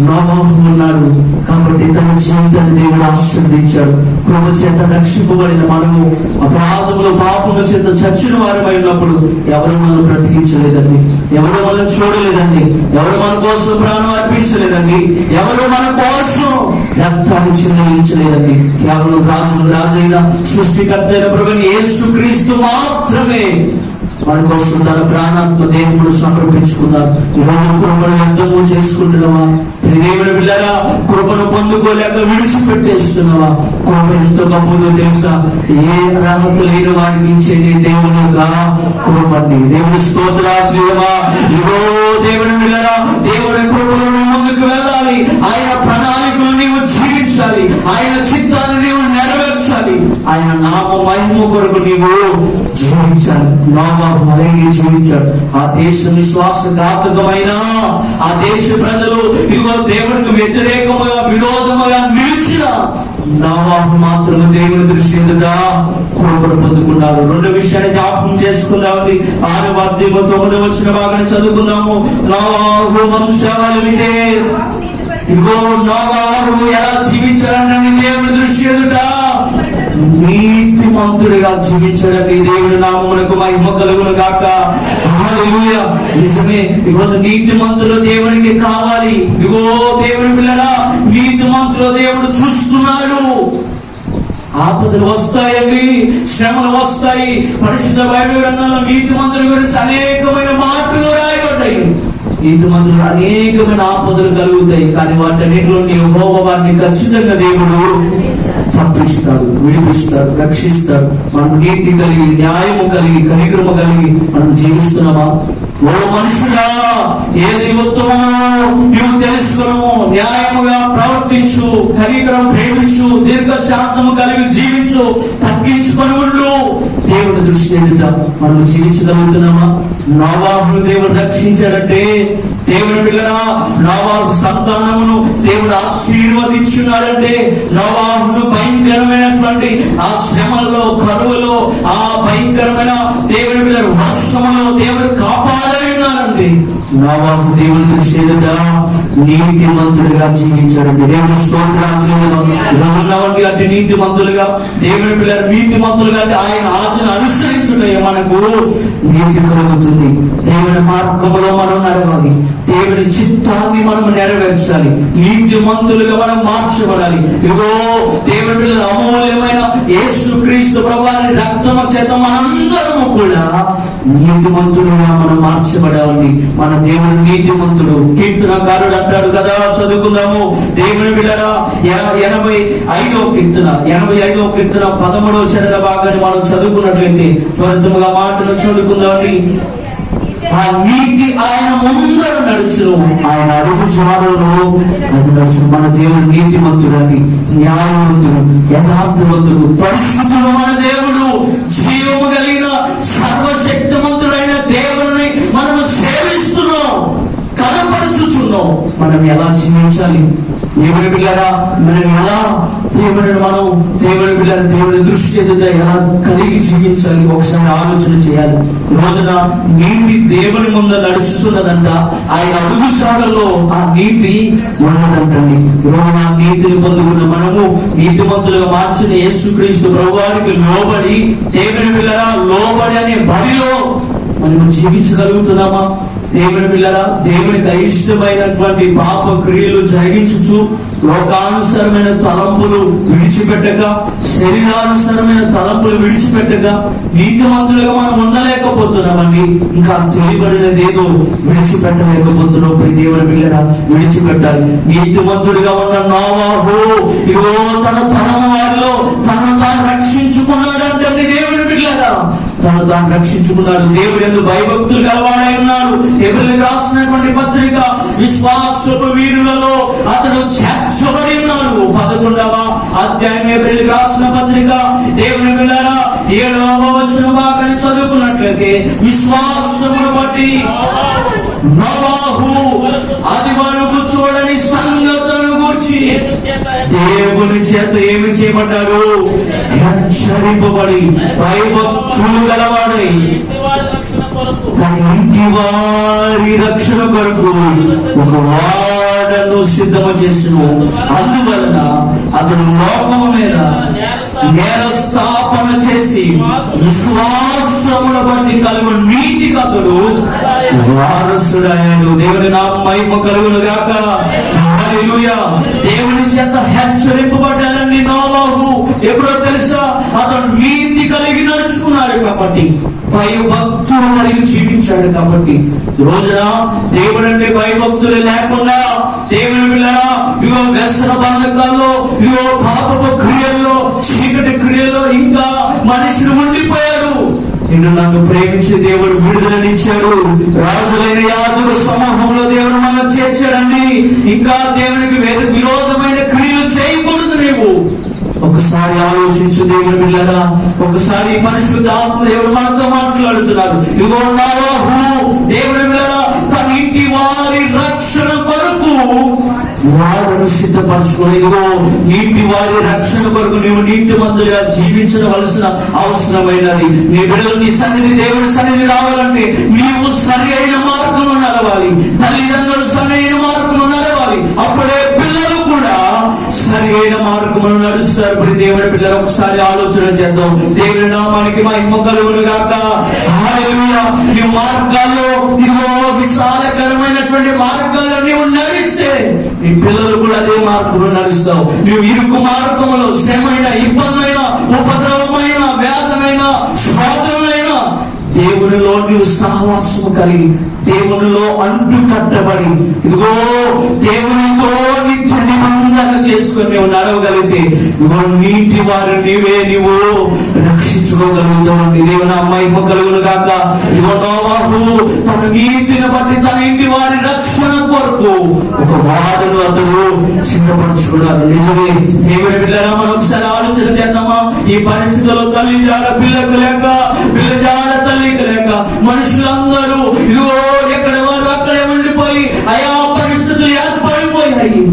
నోవాహు ఉన్నాడు కాబట్టి తన జీవితాన్ని దేవుడు ఆశీర్వదించాడు. కృప చేత రక్షింపబడిన మనము అపరాధములు పాపముల చేత చచ్చిన వారమై ఉన్నప్పుడు ఎవరు మనం బ్రతికించలేదండి, ఎవరు మనం చూడలేదండి, ఎవరు మన కోసం ప్రాణం అర్పించలేదండి, ఎవరు మన కోసం రక్తాన్ని చిందించలేదండి. కేవలం రాజైన సృష్టికర్త అయిన ప్రభువైన యేసుక్రీస్తు మాత్రమే మన కోసం తన ప్రాణాత్మ దేహమును సమర్పించుకున్నారు. ఈరోజు కృపను వ్యర్థము చేసుకుంటున్నావా? దేవుని బిడ్డలారా, కృపను పొందుకోలేక విడిచిపెట్టేస్తున్నావా? కృప ఎంత గొప్పదో తెలుసా? ఏ అర్హత లేని వారికి ఇచ్చేది దేవుని యొక్క కృపని. దేవుని స్తోత్రాచలేవా? ఇగో దేవుని బిడ్డలారా, దేవుని కృపలో నువ్వు ముందుకు వెళ్ళాలి. ఆయన ప్రణాళికలు నీవు జీవించాలి. ఆయన చిత్తాన్ని నీవు నెరవేర్చాలి. ఆయన నామ మహిమ కొరకు నీవు జీవించాలి. నోవాహు అలాగే జీవించాడు. ఆ దేశం విశ్వాసఘాతకమైన ఆ దేశ ప్రజలు ఇదిగో దేవునికి వ్యతిరేకముగా విరోధముగా నిలిచిన నోవాహు మాత్రమే దేవుని దృష్టి ఎదుట కృపను పొందుకున్నాడు. రెండు విషయాన్ని జ్ఞాపకం చేసుకున్నామని 6వ అధ్యాయం 9వ వచన భాగాన్ని చదువుకున్నాము. నోవాహు వంశావళిదే. ఇదిగో నోవాహు ఎలా జీవించాలని దేవుని దృష్టి ఎదుట నీతిమంతుడిగా జీవించడండి. దేవుని నామమునకు మహిమ కలుగును గాక. హల్లెలూయా. నిజమే, ఈరోజు నీతిమంతులు దేవునికి కావాలి. ఇదిగో దేవుని పిల్లలా, నీతిమంతులు దేవుడు చూస్తున్నాడు. ఆపదలు వస్తాయండి, శ్రమలు వస్తాయి. పరిశుద్ధ బైబిల్ గ్రంథంలో నీతిమంతుల గురించి అనేకమైన మాటలు రాయబడ్డాయి. నీతిమంతులు అనేకమైన ఆపదలు కలుగుతాయి, కానీ వాటన్నిటిలో యెహోవా వారిని ఖచ్చితంగా దేవుడు తప్పిస్తాడు, విడిపిస్తాడు, రక్షిస్తాడు. మనం నీతి కలిగి, న్యాయము కలిగి, కనికరము కలిగి మనం జీవిస్తున్నామా? ఓ మనుషుడా, ఏది ఉత్తమమో నీవు తెలుసుకును, న్యాయముగా ప్రవర్తించు, కనికరం ప్రేమించు, దీర్ఘశాంతము కలిగి జీవించు, తగ్గించుకొని ఉండు. దేవుని దృష్టి ఎదుట మనం జీవించగలుగుతున్నామా? నోవాహును దేవుడు రక్షించాడంటే, దేవుని పిల్లరా, నోవాహు సంతానమును దేవుడు ఆశీర్వదించున్నాడంటే, నోవాహును భయంకరమైనటువంటి ఆ శ్రమల్లో, కరువులో, ఆ భయంకరమైన దేవుని పిల్లలు వర్షములో దేవుడు కాపాడాడండి. నోవాహు దేవుని దృష్టి ఎదుట నీతిమంతుడిగా జీవించాడండి. దేవుని స్తోత్రాలు అంటే నీతిమంతులుగా, దేవుని పిల్లలు నీతిమంతులుగా అంటే ఆయన ఆజ్ఞను అనుసరించుటే మనకు నీతి కలుగుతుంది. దేవుని మార్గములో మనం నడవాలి, దేవుని చిత్తాన్ని మనం నెరవేర్చాలి, నీతిమంతులుగా మనం మార్చబడాలి. ఇదిగో దేవుని పిల్లలు అమూల్యమైన యేసుక్రీస్తు ప్రభువుని రక్తము చేత మనందరము కూడా నీతిమంతులుగా మనం మార్చబడాలి. మన దేవుడు నీతిమంతుడు. కీర్తనకారుడు అంటాడు కదా, చదువుకుందాము. దేవుని బిడ్డలారా, 85వ కీర్తన 13వ చరణ భాగాన్ని మనం చదువుకున్నట్లయితే త్వరితముగా మాటలు చదువుకుందామని. ఆ నీతి ఆయన ముందర నడుచును, ఆయన అడుగు జాడలో అది నడుచును. మన దేవుడు నీతిమంతుడని, న్యాయవంతుడు, యథార్థవంతుడు, పరిశుద్ధుడు. మన దేవుడు జీవము కలిగిన సర్వశక్తిమంతుడైన దేవుడిని మనము సేవిస్తున్నాం, కనపరుచుచున్నాం. మనం ఎలా జీవించాలి? దేవుని పిల్లరా, మనం ఎలా దేవుని పిల్లల దేవుని దృష్టి ఎదుట ఎలా కలిగి జీవించాలి ఒకసారి ఆలోచన చేయాలి. రోజున నీతి దేవుని ముందు నడుచుతున్నదంట, ఆయన అడుగు చాడల్లో ఆ నీతి ఉన్నదంటండి. రోజున నీతిని పొందుకున్న మనము నీతిమంతులుగా మార్చిన యేసుక్రీస్తు ప్రభువారికి లోబడి, దేవుని పిల్లరా లోబడి అనే బలిలో మనం జీవించగలుగుతున్నామా? దేవుని పిల్లరా, దేవునికి అయిష్టమైనటువంటి పాప క్రియలు జరిగించుచు, లోకానుసరమైన తలంపులు విడిచిపెట్టక, శరీరానుసరమైన తలంపులు విడిచిపెట్టక నీతిమంతులుగా మనం ఉండలేకపోతున్నామండి. ఇంకా తెలియబడినది ఏదో విడిచిపెట్టలేకపోతున్నాం. దేవుని పిల్లరా, విడిచిపెట్టాలి. నీతిమంతుడిగా ఉన్న నోవాహు ఇగో తన తరము వారిలో తనను తాను రక్షించుకున్నాడంటే దేవుని పిల్లరా, తను తాను రక్షించుకున్నాడు. దేవుడు ఎందుకు భయభక్తులు గలవాడై ఉన్నాడు. హెబ్రీయులకు రాసినటువంటి పత్రిక విశ్వాసపు వీరులలో అతడు చేర్చబడి ఉన్నాడు. 11వ అధ్యాయం హెబ్రీయులకు రాసిన పత్రిక దేవుని బిడ్డలారా 7వ వచన భాగాన్ని చదువుకున్నట్లయితే, విశ్వాసమును బట్టి నోవాహు అది వరకు చూడని సంగతులను గూర్చి దేవుని చేత ఏమి చేయబడ్డాడు? హెచ్చరింపబడి భయభక్తులు గలవాడై తన ఇంటి వారి రక్షణ కొరకు ఒక వాడ ఓడను సిద్ధము చేసును, అందువలన అతడు లోకము మీద నేరస్థాపన చేసి విశ్వాసమును బట్టి కలుగు నీతికి అతడు వారసుడయ్యాడు. దేవుని నామము మహిమ కలుగును గాక. హల్లెలూయా. దేవుని చేత హెచ్చరింపబడ్డాడండి నోవాహు. ఎప్పుడో తెలుసా? అతడు నీతి కలిగి నడుచుకున్నాడు కాబట్టి, భయభక్తులు కలిగి జీవించాడు కాబట్టి. రోజున దేవుడు అంటే భయభక్తులు లేకుండా దేవుని పిల్లరా ఇగో వ్యసన బంధకాల్లో, ఇగో పాపపు క్రియల్లో, చీకటి క్రియల్లో ఇంకా మనుషులు ఉండిపోయారు. నిన్ను నన్ను ప్రేమించి దేవుడు విడుదలనిచ్చాడు. రాజులైన యాజక సమూహంలో దేవుడు మనం చేర్చాడండి. ఇంకా దేవునికి విరోధమైన క్రియలు చేయకూడదు. నీవు ఒకసారి ఆలోచించు దేవుని బిడ్డలారా. ఒకసారి పరిశుద్ధాత్మ దేవుడు మనతో మాట్లాడుతున్నారు. ఇదిగో నోవాహు దేవుని బిడ్డలారా తన ఇంటి వారి రక్షణ కొరకు వాడను సిద్ధపరచుకుని, ఇదిగో ఇంటి వారి రక్షణ కొరకు నీవు నీతిమంతులుగా జీవించవలసిన అవసరమైనది. నీ బిడ్డలు నీ సన్నిధి, దేవుని సన్నిధి రావాలంటే నీవు సరి అయిన మార్గంలో నడవాలి. తల్లిదండ్రులు సరి అయిన మార్గంలో నడవాలి. అప్పుడే పిల్లలు కూడా సరి అయిన మార్గంలో నడుస్తారు. దేవుని పిల్లలు ఒకసారి ఆలోచన చేద్దాం. దేవుని నామానికి మహిమ కలుగును గాక. హల్లెలూయా. నీ మార్గాల్లో, ఇదిగో విశాలకరమైనటువంటి మార్గాల్లో నీవు నడిస్తే నీ పిల్లలు కూడా అదే మార్గంలో నడుస్తావు. నువ్వు ఇరుకు మార్గంలో శ్రమైన, ఇబ్బందైన, ఉపద్రవమైన, వ్యాధమైన, శోధనమైన దేవునిలో నీవు సహవాసము కలిగి, దేవునిలో అంటు కట్టబడి, ఇదిగో దేవునితో నిత్య నిబంధన చేసుకుని నీవు నడవగలిగితే ఇదిగో నీటి వారు నీవు రక్షించుకోగలుగుతావు. దేవుని మహిమ కలుగును గాక. ఇదిగో నోవాహు తన నీతిని బట్టి తన ఇంటి వారి రక్షణ కొరకు ఒక వాడను అతడు సిద్ధపరచుకున్నారు. నిజమే దేవుని బిడ్డలా. మనం ఒకసారి ఆలోచన చేద్దామా? ఈ పరిస్థితుల్లో తల్లి జాడ పిల్లకు లేక, పిల్ల జాడ తల్లికి లేక మనుషులందరూ ఇదిగో ఎక్కడ వారు అక్కడే ఉండిపోయి అయా పరిస్థితులు ఏర్పడిపోయాయి.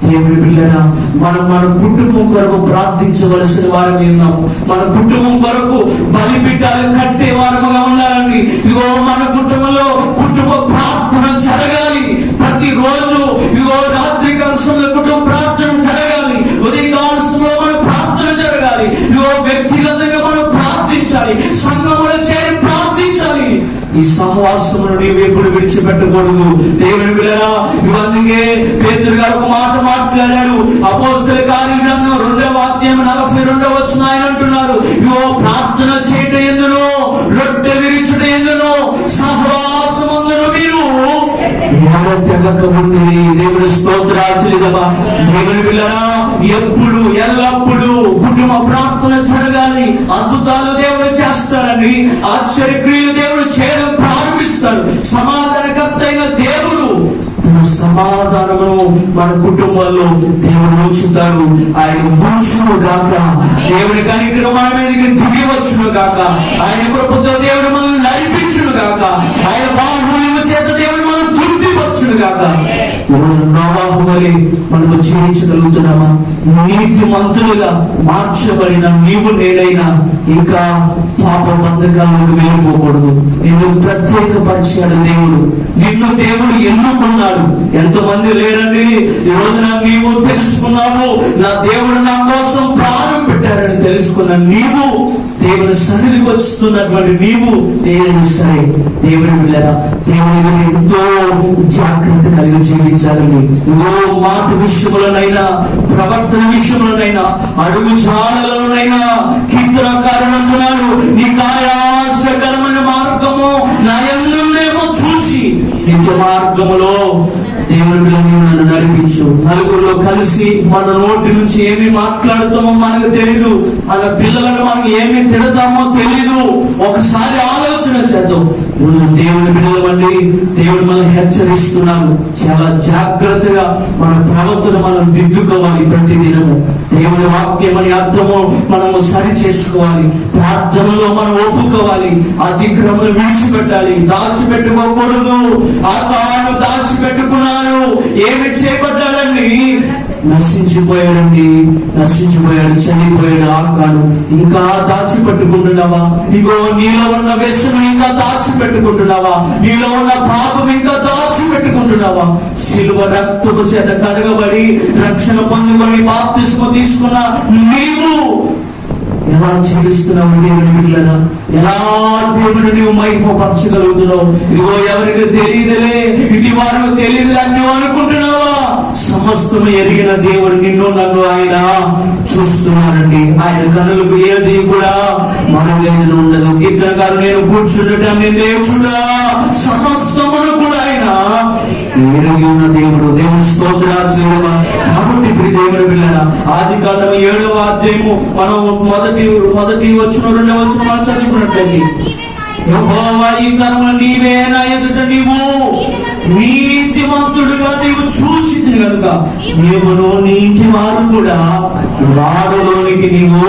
దేవుని బిడ్డలారా, మనం మన కుటుంబం కొరకు ప్రార్థించవలసిన వారమే ఉన్నాము. మన కుటుంబం కొరకు బలిపీఠాలు కట్టే వారముగా ఉండాలండి. ఇదిగో మన కుటుంబంలో కుటుంబ ప్రార్థన జరగాలి. ప్రతిరోజు ఇదిగో రాత్రి కాలంలో కుటుంబ ప్రార్థన జరగాలి. ఉదయకాల సమయంలో మన ప్రార్థన జరగాలి. ఇదిగో వ్యక్తిగతంగా మనం ప్రార్థించాలి. సంఘములో చేరి ప్రార్థించాలి. ఈ సహవాసమును నీవు ఎప్పుడు విడిచిపెట్టకూడదు. దేవుని బిడ్డలారా, అందుకే పేతురు గారు ఒక మాట మాట్లాడారు. అపోస్తల కార్యగ్రంథం 2వ అధ్యాయం 42వ వచనం ఆయన అంటున్నారు, ఇగో ప్రార్థన చేయట ఎందును, రొట్టె విరుచుట ఎందును, సహవాసమందును మీరు తెగక ఉండి. దేవుని స్తోత్రాచలిదమా. దేవుని బిడ్డలారా, ఎప్పుడు ఎల్లప్పుడు కుటుంబ ప్రార్థన జరగాలి. అద్భుతాలు దేవుడు చేస్తాడని, ఆశ్చర్యక్రియలు దేవుడు చేయడం ప్రారంభిస్తాడు. సమాధానకర్త అయిన దేవుడు తన సమాధానమును మన కుటుంబాల్లో దేవుడు ఉంచుతాడు. ఆయన ఉంచును గాక. దేవుని కనికరం మన మీదకి దిగి వచ్చును గాక. ఆయన కృపతో దేవుడు మనల్ని నడిపించును గాక. ఆయన బాహుళ్యము చేత దేవుడు మనం తృప్తిపరచును గాక. ఈరోజు నోవాహు వలె మనము జీవించగలుగుతున్నామా? నీతిమంతులుగా మార్చబడిన నీవు నేనైనా ఇంకా పాప బంధకాలకు వెళ్ళిపోకూడదు. నిన్ను ప్రత్యేకపరిచాడు దేవుడు. నిన్ను దేవుడు ఎన్నుకున్నాడు. ఎంతమంది లేరండి ఈ రోజున నీవు తెలుసుకున్నావు, నా దేవుడు నా కోసం ప్రాణం పెట్టారని తెలుసుకున్న నీవు, దేవుని సన్నిధికి వస్తున్నటువంటి నీవు నేను సరే దేవుని పిల్లరా, దేవుని ఎంతో జాగ్రత్త కలిగి జీవించాలని. మాట విషయంలోనైనా, ప్రవర్తన విషయంలోనైనా, అడుగు చాలలోనైనా కీర్తనకారుడు అంటున్నాడు, నీ ఆయాసకరమైన మార్గము నా యందునేమో చూసి నిత్య మార్గములో దేవుని నన్ను నడిపించు. నలుగురిలో కలిసి మన నోటి నుంచి ఏమి మాట్లాడుతామో మనకు తెలీదు. మన పిల్లలను మనం ఏమి తిడతామో తెలీదు. ఒకసారి ఆలోచన చేద్దాం. ఈరోజు దేవుని బిడ్డలమండి, దేవుడు మనం హెచ్చరిస్తున్నాడు. చాలా జాగ్రత్తగా మన ప్రవర్తన మనం దిద్దుకోవాలి. ప్రతిదినము దేవుని వాక్యం అని అర్థము మనము సరి చేసుకోవాలి. ప్రార్థనలో మనం ఒప్పుకోవాలి. అతిక్రమలు విడిచిపెట్టాలి. దాచిపెట్టుకోకూడదు. ఆ తాను దాచిపెట్టుకున్నాడు. ఏమి చేపట్టాలండి? నశించిపోయాడండి, నశించిపోయాడు, చనిపోయాడు ఆకాను. ఇంకా దాచిపెట్టుకుంటున్నావా? ఇగో నీలో ఉన్న వ్యసనం ఇంకా దాచిపెట్టుకుంటున్నావా? నీలో ఉన్న పాపం ఇంకా దాచిపెట్టుకుంటున్నావా? శిలువ రక్తము చేత కడగబడి రక్షణ పొందుకొని బాప్తిస్మం తీసుకున్న నీవు ఎలా జీవిస్తున్నావు? దేవుని బిడ్డలారా, ఎలా దేవుని నీవు మహిమపరచగలుగుతున్నావు? ఇదిగో ఎవరికి తెలియదులే, ఇటు వారికి తెలియదులే అని నువ్వు అనుకుంటున్నావా? సమస్తము ఎరిగిన దేవుడు నిన్ను నన్ను ఆయన చూస్తున్నాడండి. ఆయన కనులకు ఏది కూడా మనవేదన ఉండదు. కీర్తనకారు నేను కూర్చుండటం, నేను లేచుడా, సమస్తమును కూడా ఆయన ఎరిగి ఉన్న దేవుడు. దేవుని స్తోత్రాలు. కాబట్టి ఇప్పుడు దేవుని పిల్లల ఆదికాండం 7వ అధ్యాయము మనం మొదటి వచనం 2వ వచనం మనం చదువుకున్నట్లయితే, యెహోవా ఈ తరమున నీవే నా ఎదుట నీవు నీతిమంతుడుగా నీవు చూచితివి కనుక నీవును నీటి వారు కూడా వాడలోనికి నీవు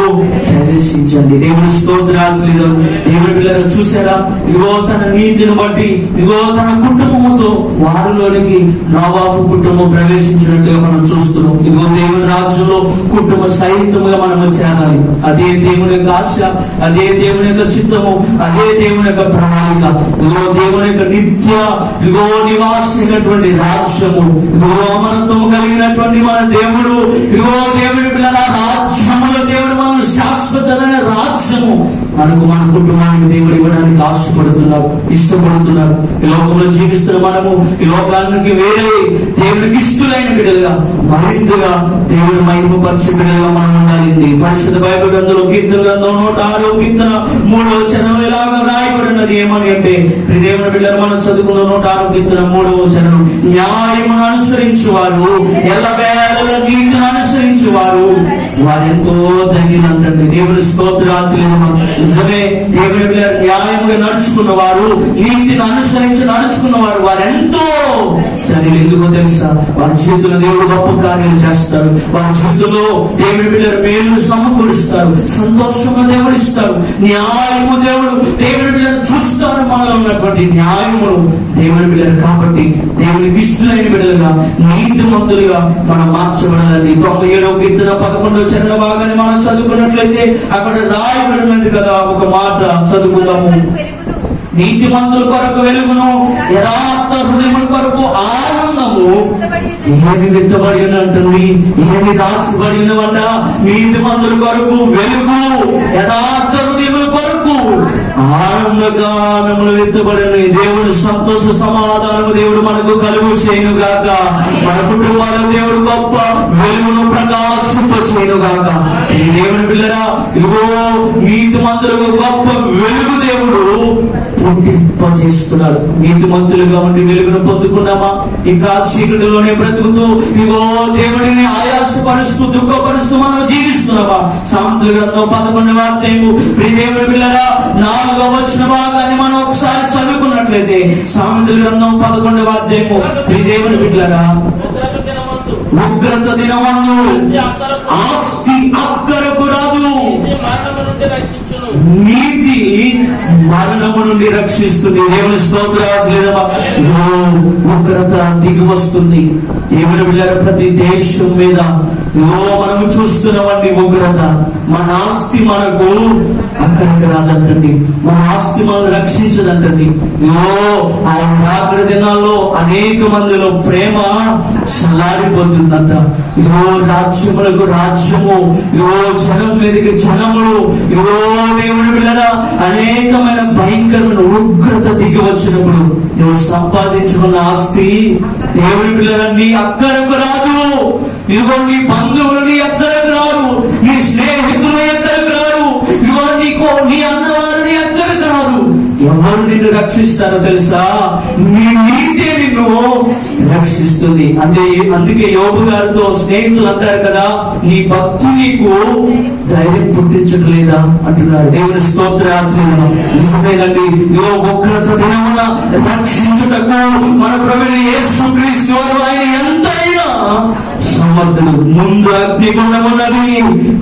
ప్రవేశించండి. దేవుని స్తోత్రాలు. దేవుని పిల్లలు చూసారా? ఇదిగో తన నీతిని బట్టి ఇదిగో తన కుటుంబముతో వారిలోనికి నోవాహు కుటుంబం ప్రవేశించినట్టుగా మనం చూస్తున్నాం. ఇదిగో దేవుని రాజ్యంలో కుటుంబ సహితముగా మనము చేరాలి. అదే దేవుని యొక్క ఆశ, అదే దేవుని యొక్క చిత్తము, అదే దేవుని యొక్క ప్రణాళిక. ఇదిగో దేవుని యొక్క నిత్య ఇదిగో నివాసమైనటువంటి రాజ్యము, ఇదిగో అమరత్వము కలిగినటువంటి మన దేవుడు. ఇదిగో దేవుని పిల్లల రాజ్యములో దేవుడు మనం శాశ్వతమైన రాజ్యము మనకు, మన కుటుంబానికి దేవుడు ఇవ్వడానికి ఆశపడుతున్నారు, ఇష్టపడుతున్నారు. ఈ లోకంలో జీవిస్తున్న మనము ఈ లోకానికి వేరే దేవునికి ఇష్టలైన బిడ్డలుగా, మరింతగా దేవుని మహిమపరిచే బిడ్డలుగా మనం ఉండాలి. పరిశుద్ధ బైబిల్ గ్రంథంలో కీర్తన గ్రంథం 106వ కీర్తన 3వ వచనం ఇలాగా రాయబడినది. ఏమని అంటే, దేవుని బిడ్డలు మనం చదువుకున్న 106వ కీర్తన 3వ వచనం, న్యాయమును అనుసరించువారు, ఎల్లవేళలా నీతిని అనుసరించువారు వారెంతో ధన్యులంటండి. దేవుని స్తోత్రాలు. నిజమే, దేవుని బిడ్డలు న్యాయముగా నడుచుకున్న వారు, నీతిని అనుసరించి నడుచుకున్న వారు వారెంతో ధన్యులు. ఎందుకో తెలుసా? వారి జీవితంలో దేవుడు గొప్ప కార్యాలు చేస్తారు. వారి జీవితంలో దేవుని బిడ్డలు మేలు సమకూరుస్తారు, సంతోషంగా దేవుడు ఇస్తారు. న్యాయము దేవుడు దేవుని బిడ్డలు చూస్తారు. మనలో ఉన్నటువంటి న్యాయమును దేవుని బిడ్డలు కాబట్టి దేవునికి ఇష్టలైన బిడ్డలుగా, నీతిమంతులుగా మనం మార్చబడాలండి. 97వ కీర్తన 11వ చరణ భాగాన్ని మనం చదువుకున్నట్లయితే అక్కడ రాయబడినది కదా, ఒక మాట చదువుకుందాము. నీతిమంతుల కొరకు వెలుగును, యథార్థ హృదయముల కొరకు ఆనందము. ఏమి విత్తబడి అంటుంది, ఏమి దాచబడి ఉన్నవంట? నీతిమంతుల కొరకు వెలుగు, యథార్థ హృదయముల కొరకు ఆనందగానములు విత్తబడిన దేవుడు సంతోష సమాధానము దేవుడు మనకు కలుగు చేయను గాక. మన కుటుంబాల దేవుడు గొప్ప వెలుగును ప్రకాశింప చేయను గాక. ఈ దేవుని పిల్లరా, ఇదిగో నీతిమంతులకు గొప్ప వెలుగు దేవుడు పుట్టింపజేస్తున్నాడు. నీతిమంతులుగా ఉండి వెలుగును పొందుకున్నామా? ఇంకా చీకటిలోనే బ్రతుకుతూ ఇదిగో దేవుడిని ఆయాసపరుస్తూ దుఃఖపరుస్తూ మనం జీవిస్తున్నామా? సామెతల గ్రంథం 11వ అధ్యాయము దేవుని పిల్లరా 4వ వచన భాగాన్ని మనం ఒకసారి చదువుకున్నట్లయితే, సామెతల గ్రంథం 11వ అధ్యాయము దేవుని పిల్లరా, ఉగ్రత దినమందు ఆస్తి అక్కరకు రాదు, నీతి మరణము నుండి రక్షిస్తుంది. దేవుని స్తోత్రాలు. ఉగ్రత దిగి వస్తుంది. దేవుని బిడ్డల ప్రతి దేశం మీద మనము చూస్తున్నామండి ఉగ్రత. మన ఆస్తి మనకు అక్కడికి రాదంటండి, మన ఆస్తి మనల్ని రక్షించదంటండి. ఆయన రాకడ దినాల్లో అనేక మందిలో ప్రేమ చల్లారిపోతుందంట. ఇదిగో రాజ్యములకు రాజ్యము, ఇదిగో జనం మీదకి జనములు, ఇదిగో దేవుని బిడ్డల అనేకమైన భయంకరమైన ఉగ్రత దిగి వచ్చినప్పుడు నువ్వు సంపాదించుకున్న ఆస్తి దేవుని పిల్లలన్నీ అక్కడకు రాదు. ఇదిగో నీ బంధువులు నీ అక్కడకు రారు, నీ స్నేహితులు ఎక్కడికి రారు, ఇదిగో నీ అన్నవారు నీ అక్కడికి రారు. ఎవరు నిన్ను రక్షిస్తారో తెలుసా? నీ నీతే నిన్ను రక్షిస్తుంది. అందుకే యోబు గారితో స్నేహితులు అంటారు కదా, నీ భక్తి నీకు ధైర్యం పుట్టించడం లేదా అంటున్నారు. దేవుని స్తోత్రాలు. నిజమేనండి. ఇదిగో ఉగ్రత దినమున రక్షించుటకు మన ప్రభువైన యేసుక్రీస్తు వారు ఆయన ఎంతైనా సమర్థుడు. ముందు అగ్నిగుండం ఉన్నది,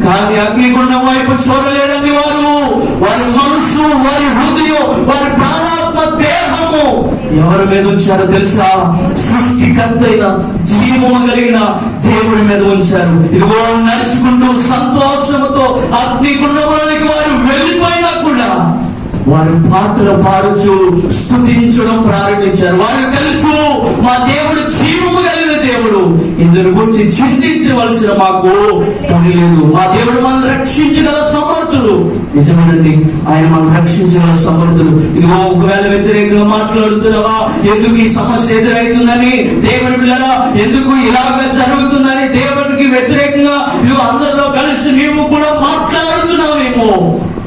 కానీ అగ్నిగుండం వైపు చూడలేదండి వారు. వారి మనసు, వారి హృదయం, వారి ప్రాణాత్మ దేహము ఎవరి మీద ఉంచారో తెలుసా? సృష్టికర్త అయిన జీవము కలిగిన దేవుడి మీద ఉంచారు. ఇదిగో నడుచుకుంటూ సంతోషంతో అగ్నిగుండంలోనికి వారు వెళ్ళిపోయినా కూడా వారు పాటలు పాడుచు స్తుతించడం ప్రారంభించారు. వారు తెలుసు, మా దేవుడు జీవము కలిగిన దేవుడు, ఇందుని గురించి చింతించవలసిన మాకు పని లేదు. మా దేవుడు మనల్ని రక్షించగల సమర్థుడు. నిజమేనండి, ఆయన మనం రక్షించగల సమర్థుడు. ఇదిగో ఒకవేళ వ్యతిరేకంగా మాట్లాడుతున్నావా, ఎందుకు ఈ సమస్య ఎదురవుతుందని, దేవుడి పిల్లరా ఎందుకు ఇలాగ జరుగుతుందని దేవుడికి వ్యతిరేకంగా ఇదిగో అందరిలో కలిసి నీవు కూడా మాట్లాడుతున్నావేమో,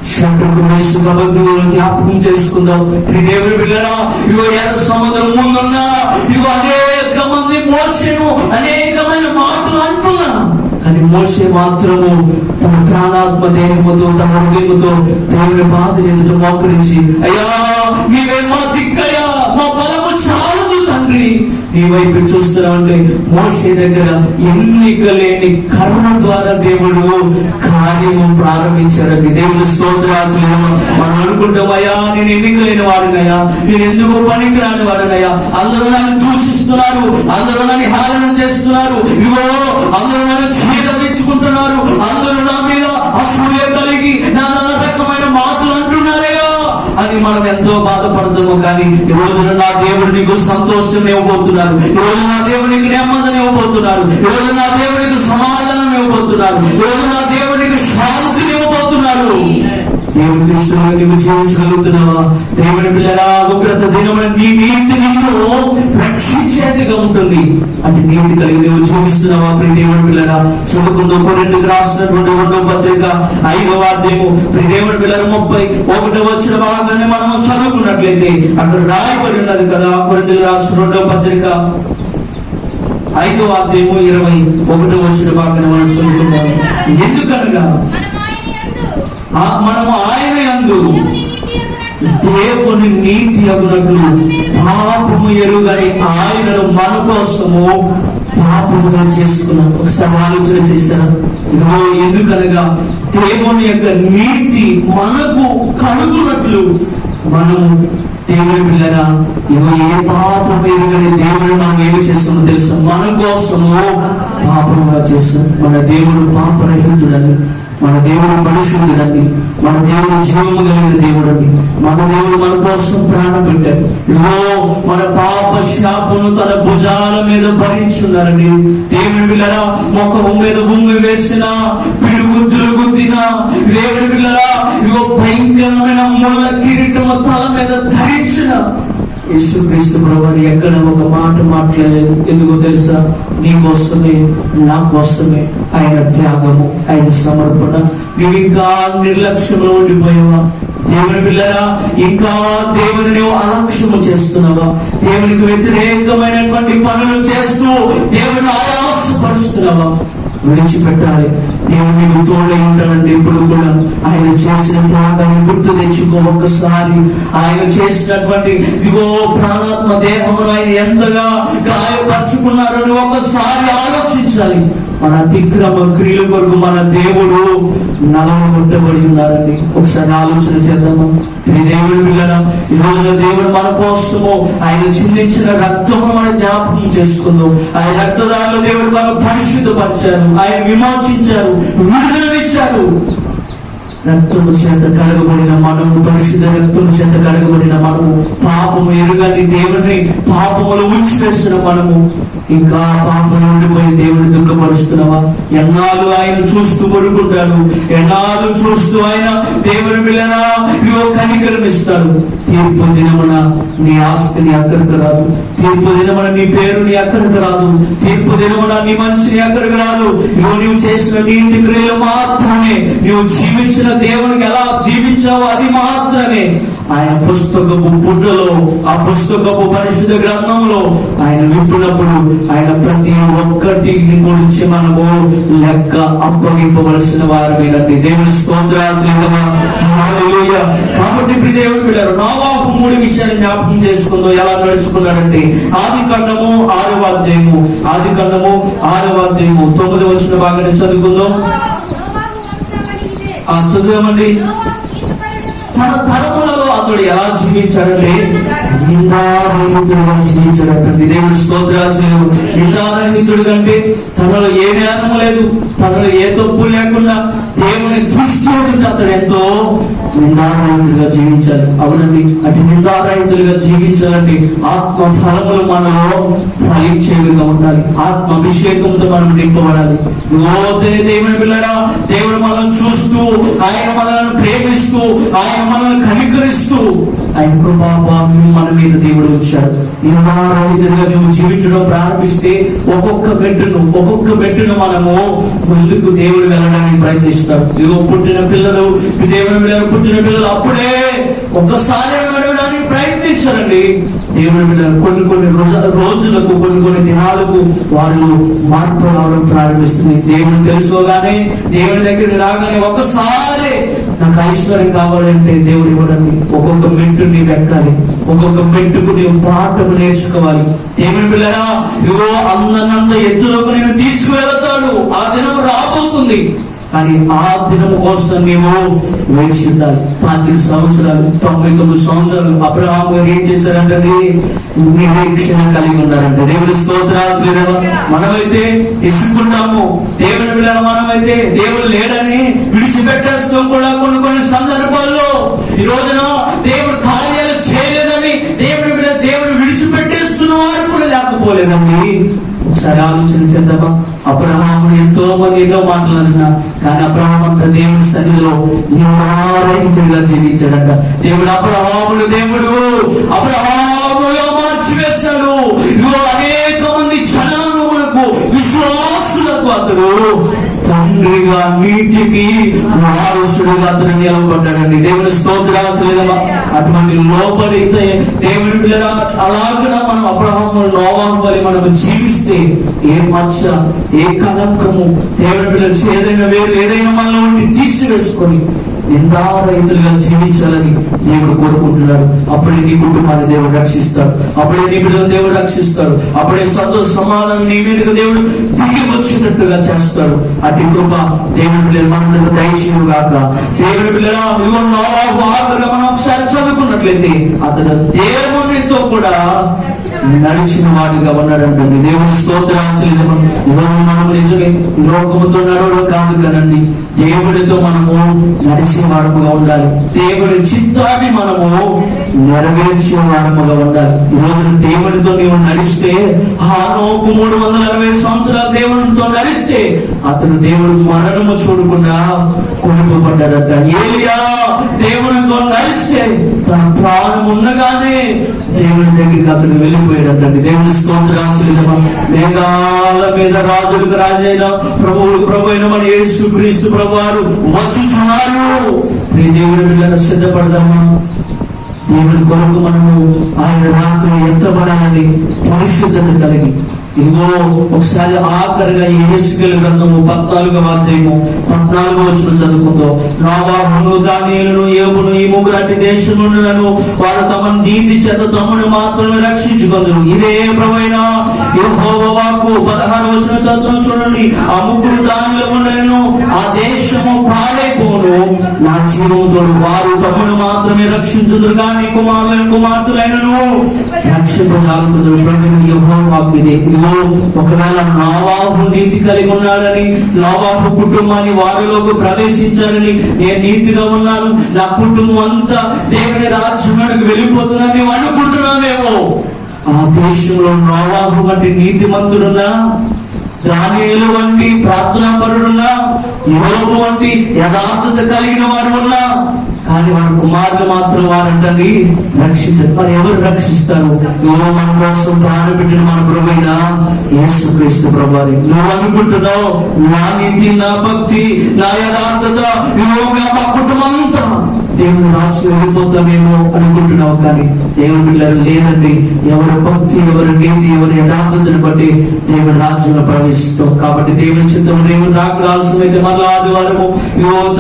జ్ఞాపకం చేసుకుందాం. దేవుని బిడ్డరా, ఇదిగో ఎర్ర సముద్రం ముందున్నా ఇదిగో అనేక మంది మోసేను అనేకమైన మాటలు అంటున్నా, కానీ మోసే మాత్రము తన ప్రాణాత్మ దేహముతో తన హృదయముతో దేవుని బాధ ఎదుట మోకరించి, అయ్యా నీవే మా దిక్కయ్యా, మా బలము చాలదు తండ్రి, నీ వైపు చూస్తున్నామంటే మోసే దగ్గర ఎన్నిక లేని కరుణ ద్వారా దేవుడు కార్యము ప్రారంభించాడండి. దేవుడు స్తోత్రాలు. మనం అనుకుంటాం, అయ్యా నేను ఎన్నిక లేని వాడినయ్యా, నేను ఎందుకు పనికి రాని వాడినయ్యా, అందరూ నన్ను దూషిస్తున్నారు, అందరూ నన్ను హేళన చేస్తున్నారు, ఇగో అందరూ నన్ను ఛేదించుకుంటున్నారు, అందరూ నా మీద అసూయ కలిగి నానా రకమైన మాటలు అంటున్నారయ్యా అని మనం ఎంతో బాధపడతాము. కానీ ఈ రోజున నా దేవుడు నీకు సంతోషం ఇవ్వబోతున్నారు, ఈ రోజు నా దేవుడు నీకు నెమ్మదిని ఇవ్వబోతున్నారు, ఈ రోజు నా దేవుడు నీకు సమాధానం ఇవ్వబోతున్నారు, ఈ రోజు నా దేవుడు నీకు శాంతిని ఇవ్వబోతున్నారు. దేవుడి దృష్టిలో నీవు జీవించగలుగుతున్నావా? దేవుని పిల్లరా, ఉగ్రత దినమున నీ నీతి నిన్ను రక్షించేదిగా ఉంటుంది. అంటే నీతి కలిగి నువ్వు జీవిస్తున్నావా? ప్రియ దేవుని పిల్లరా, చదువుకుంటూ కొరింథీయులకు రాసినటువంటి 2వ పత్రిక 5వ అధ్యాయము ప్రియ దేవుని పిల్లర 31వ వచన భాగాన్ని మనం చదువుకున్నట్లయితే అక్కడ రాయబడి ఉన్నది కదా. కొరింథీయులకు రాసిన 2వ పత్రిక 5వ అధ్యాయము 21వ వచన భాగాన్ని మనం చదువుకుందాం. ఎందుకనగా మనము ఆయన యందు దేవుని నీతి అగునట్లు పాపము ఎరుగని ఆయనను మన కోసము పాపముగా చేసుకున్నాం. ఒకసారి ఆలోచన చేశాను. ఇదిగో ఎందుకనగా దేవుని యొక్క నీతి మనకు కలుగునట్లు మనము దేవుని పిల్లరా, ఇదిగో ఏ పాపం ఎరుగని దేవుడు మనం ఏమి చేస్తామో తెలుసా? మన కోసము పాపముగా చేస్తాం. మన దేవుడు పాపరహితుడని, మన దేవుడు పరిశుద్ధుడని, మన దేవుడు జీవము కలిగిన దేవుడని, మన దేవుడు మన కోసం ప్రాణం పెట్టాడు. ఇదిగో మన పాప శాపమును తన భుజాల మీద భరించున్నారండి. దేవుని పిల్లరా, ముఖము మీద ఉమ్మి వేసిన, పిడుగుద్దులు గుద్దిన దేవుని పిల్లరా, ఇదిగో భయంకరమైన ముళ్ళ కిరీటము తల మీద ధరించిన యేసుక్రీస్తు ప్రభువు ఎక్కడ ఒక మాట మాట్లాడలేదు. ఎందుకో తెలుసా? నీ కోసమే, నా కోసమే ఆయన త్యాగము, ఆయన సమర్పణ. నువ్వు ఇంకా నిర్లక్ష్యంలో ఉండిపోయావా? దేవుని పిల్లరా, ఇంకా దేవుని నువ్వు అలక్ష్యము చేస్తున్నావా? దేవునికి వ్యతిరేకమైనటువంటి పనులు చేస్తూ దేవుని ఆయాసపరుస్తున్నావా? విడిచిపెట్టాలి. దేవుడు నీకు తోడై ఉంటాడండి. ఇప్పుడు కూడా ఆయన చేసిన త్యాగాన్ని గుర్తు తెచ్చుకో. ఒక్కసారి ఆయన చేసినటువంటి ఇదిగో ప్రాణాత్మ దేహమును ఆయన ఎంతగా గాయపరుచుకున్నారని ఒక్కసారి ఆలోచించాలి. మన అతిక్రమ క్రియల కొరకు మన దేవుడు నలగొట్టబడి ఉన్నారండి. ఒకసారి ఆలోచన చేద్దాము. దేవుని పిల్లరా, ఈ రోజున దేవుడు మన కోసము ఆయన చిందించిన రక్తము మనం జ్ఞాపకం చేసుకుందాం. ఆయన రక్తదారులు దేవుడు మనం పరిశుద్ధపరిచారు, ఆయన విమోచించారు, విడుదలనిచ్చారు. రక్తము చేత కడగబడిన మనము, పరిశుద్ధ రక్తము చేత కడగబడిన మనము, పాపము ఎరుగని దేవుడిని పాపములో ఉంచివేసిన మనము ఇంకా పాపం ఉండిపోయి దేవుడిని దుఃఖపరుస్తున్నావా? ఎన్నాళ్ళు ఆయన చూస్తూ కొడుకుంటాడు, ఎన్నాళ్ళు చూస్తూ ఆయన దేవుని పిల్లనా ఇదిగో కనికరం ఇస్తాడు. తీర్పు దినమున నీ ఆస్తిని అక్కడికి రాదు, తీర్పు దినమున నీ పేరు నీ అక్కడికి రాదు, తీర్పు దినమున నీ మంచిని అక్కడికి రాదు. నువ్వు చేసిన నీతి క్రియలు మాత్రమే, నువ్వు జీవించిన దేవునికి ఎలా జీవించావో అది మాత్రమే ఆయన పుస్తకపు పుట్టలో, ఆ పుస్తకపు పరిశుద్ధ గ్రంథంలో ఆయన విప్పినప్పుడు ఆయన ప్రతి ఒక్కటి గురించి మనము లెక్క అప్పగింపవలసిన వారమేనండి. దేవుని స్తోత్రాలు చేద్దామా? హల్లెలూయా. కాబట్టి దేవుడు పిల్లలు నోవాహు 3 విషయాలు జ్ఞాపకం చేసుకుందో ఎలా నడుచుకున్నాడంటే ఆదికాండము 6వ అధ్యాయము 9వ వచన భాగాన్ని చదువుకుందాం. చదువుదామండి. తన తరములలో అతడు ఎలా జీవించాడంటే నిందారహితుడుగా జీవించాడంటే. దేవుడి స్తోత్రాలు. నిందారహితుడు కంటే తనలో ఏ జ్ఞానము లేదు, తనలో ఏ తప్పు లేకుండా దేవుని దృష్టి అతడు ఎంతో నిందారహితులుగా జీవించాలి. అవునండి, అటు నిందారహితులుగా జీవించాలండి ఆత్మ ఫలములు మనలో ఫలించేవిగా ఉండాలి. ఆత్మ అభిషేకంతో మనం నింపబడాలి. దేవుని పిల్లరా, దేవుడు మనం చూస్తూ, ఆయన మనల్ని ప్రేమిస్తూ, ఆయన మనల్ని కనికరిస్తూ ఆయన కృపాపాలను మన మీద దేవుడు వచ్చాడు. నిందారహితులుగా నువ్వు జీవించడం ప్రారంభిస్తే ఒక్కొక్క మెట్టును మనము ముందుకు దేవుడు వెళ్ళడానికి ప్రయత్నిస్తాడు. ఇదిగో పుట్టిన పిల్లలు, దేవుని పిల్లలు, పుట్టిన పిల్లలు అప్పుడే ఒక్కసారి నడవడానికి ప్రయత్నించారండి. దేవుని పిల్లలు కొన్ని రోజులకు, కొన్ని దినాలకు వారిలో మార్పు రావడం ప్రారంభిస్తుంది. దేవుని తెలుసుకోగానే, దేవుని దగ్గరికి రాగానే ఒక్కసారి నాకు ఐశ్వర్యం కావాలంటే దేవుడు ఇవ్వడండి. ఒక్కొక్క మెట్టు నీవు ఎక్కాలి, ఒక్కొక్క మెట్టుకు నీవు పాఠము నేర్చుకోవాలి. దేవుని పిల్లరా, ఇదిగో అంత ఎత్తులోకి నేను తీసుకువెళతాడు. ఆ దినం రాబోతుంది, కానీ ఆ దినము కోసం నీవు వేచి ఉండాలి. 25 సంవత్సరాలు, 99 సంవత్సరాలు అబ్రహాము గారు ఏం చేశారంటే నిరీక్షణ కలిగి ఉన్నారంటే. దేవుని స్తోత్రాలు. మనమైతే ఇసుకుంటాము. దేవుని పిల్లలు మనమైతే దేవుడు లేడని విడిచిపెట్టేస్తాం కూడా కొన్ని సందర్భాల్లో. ఈ రోజున దేవుడు కార్యాలు చేయలేదని దేవుడు విడిచిపెట్టేస్తున్న వారు కూడా లేకపోలేదండి. ఒకసారి ఆలోచన చేద్దామా? అబ్రహాము ఎంతో మంది ఎన్నో మాట్లాడినా, కానీ అబ్రహాం అంట దేవుని సన్నిధిలో నిందారహితుడిగా జీవించాడంట. దేవుడు అబ్రహాములో మార్చివేస్తాడు. ఇదిగో అనేక మంది జనాంగములకు, విశ్వాసులకు అతడు తండ్రిగా, నీతికి వారసుడుగా అతను నిలబడ్డాడండి. దేవుని స్తోత్రాలు. అటువంటి లోపడితే దేవుని పిల్లరా, అలాగ మనం అబ్రహాము, నోవాహు వలె మనం జీవిస్తే ఏ మచ్చ, ఏ కలంకము దేవుని పిల్లలు ఏదైనా మనలో ఉండి తీసివేసుకొని నిందారహితులుగా జీవించాలని దేవుడు కోరుకుంటున్నాడు. అప్పుడే నీ కుటుంబాన్ని దేవుడు రక్షిస్తాడు, అప్పుడే నీ బిడ్డలు దేవుడు రక్షిస్తాడు, అప్పుడే సంతోష సమాధానం నీ మీదకు దేవుడు తిరిగి వచ్చినట్టుగా చేస్తాడు. అటు కృప దేవుని బిడ్డలు మనందరూ దయచేయుగాక. దేవుని బిడ్డల మనం ఒకసారి చదువుకున్నట్లయితే అతడు దేవునితో కూడా నడిచిన వాడిగా ఉన్నాడండి. దేవుని స్తోత్రాలు. మనం నిజమే లోకముతో నడవడం కాదు కదండి, దేవుడితో మనము నడిచే వారముగా ఉండాలి. దేవుడి చిత్తాన్ని మనము నెరవేర్చే వారముగా ఉండాలి. ఈరోజు దేవుడితో నీవు నడిస్తే, హానోకు 360 సంవత్సరాలు దేవుడితో నడిస్తే అతను దేవుడు మరణము చూడకుండా కొనుకోబడ్డాడట. ఏలియా దేవుడితో నడిస్తే తన ప్రాణం ఉండగానే దేవుని దగ్గరికి అతను వెళ్ళిపోయాడంటండి. దేవుని స్తోత్రాలు. మేఘాల మీద రాజులకు రాజైన ప్రభు అయిన మన యేసుక్రీస్తు ప్రభు వారు వచ్చుచున్నారు. దేవుని బిడ్డలను సిద్ధపడదామా? దేవుని కొరకు మనము ఆయన రాకను ఎత్తబడాలని పరిశుద్ధత కలిగి. ఇదిగో ఒకసారి ఆఖరిగా యెహెజ్కేలు గ్రంథము 14వ అధ్యాయము 14వ వచనం చదువుకుందో. నోవాహును, దానియేలును, యోబును ఈ ముగ్గురంటి దేశములను వారు తమ నీతి చేత తమను మాత్రమే రక్షించుకొందురు. ఇదే ప్రభువైన యెహోవా వాక్కు. 16వ వచనం చదువును చూడండి. ఆ ముగ్గురు దానిలో ఉండను, ఆ దేశము పాడైపోను. నా జీవంతో వారు తమను మాత్రమే రక్షించుదురు, కానీ కుమారులను కుమార్తెలైనను రక్షింపజాలకుదురు. ప్రభువైన యెహోవా వాక్కు ఇదే. ఒకవేళ నోవాహు నీతి కలిగి ఉన్నాడని, నోవాహు కుటుంబాన్ని వారిలోకి ప్రవేశించాలని, నేను నీతిగా ఉన్నాను, నా కుటుంబం అంతా దేవుని రాజ్యంలోకి వెళ్ళిపోతున్నా నువ్వు అనుకుంటున్నావేమో. ఆ దేశంలో నోవాహు వంటి నీతిమంతుడున్నా, దానియేలు వంటి ప్రార్థనాపరుడున్నా, యోబు వంటి యథార్థత కలిగిన వారు ఉన్నా, కానీ వారి కుమారులు మాత్రం వారంటని రక్షించారు. మరి ఎవరు రక్షిస్తారు? మన కోసం ప్రాణం పెట్టిన మన ప్రభువైన యేసుక్రీస్తు ప్రభువారే. నువ్వు అనుకుంటున్నావు నా నీతి, నా భక్తి, నా యథార్థత, మా కుటుంబం అంతా దేవుని రాజ్యం వెళ్ళిపోతామేమో అనుకుంటున్నావు, కానీ దేవుని పిల్లలు లేదండి. ఎవరి భక్తి, ఎవరి నీతి, ఎవరి యథార్థతను బట్టి దేవుని రాజ్యంలో ప్రవేశిస్తాం. కాబట్టి దేవుని చిత్తం దేవుని రాక ఆలస్యమైతే మరలా ఆదివారము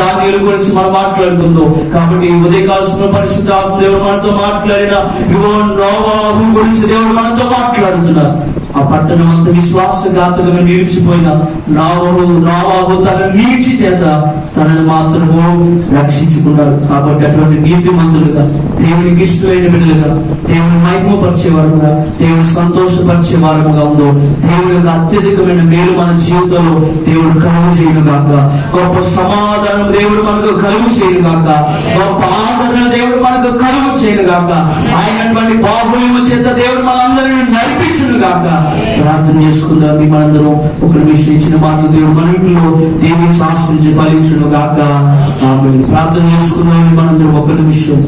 దానియేలు గురించి మనం మాట్లాడుకుందాం. కాబట్టి ఉదయకాలంలో పరిశుద్ధాత్మ దేవుడు మనతో మాట్లాడిన నోవాహు గురించి దేవుడు మనతో మాట్లాడుతున్నారు. ఆ పట్టణం అంతా విశ్వాసఘాతకంగా నిలిచిపోయిన నోవాహు తన నీచి చేత తనను మాత్రము రక్షించుకున్నాడు. కాబట్టి అటువంటి నీతిమంతులుగా, దేవునికి ఇష్టమైన బిడ్డలుగా, దేవుని మహిమపరిచే వారుగా, దేవుని సంతోషపరిచే వారముగా ఉందో దేవుని యొక్క అత్యధికమైన మేలు మన జీవితంలో దేవుడు కలుగు చేయను గాక. గొప్ప సమాధానం దేవుడు మనకు కలుగు చేయను గాక. గొప్ప ఆదరణ దేవుడు మనకు కలుగు చేయను గాక. ఆయనటువంటి బాహుల్యము చేత దేవుడు మనందరినీ నడిపించును గాక. ప్రార్థన చేసుకుందాం. మనందరం ఒక నిమిషం ఇచ్చిన మాటలు దేవుడు మన ఇంట్లో దేవుని శాస్త్రించి ఫలించును గాక. ఆమేన్. ప్రార్థన చేసుకుందాం. మనందరం ఒక నిమిషం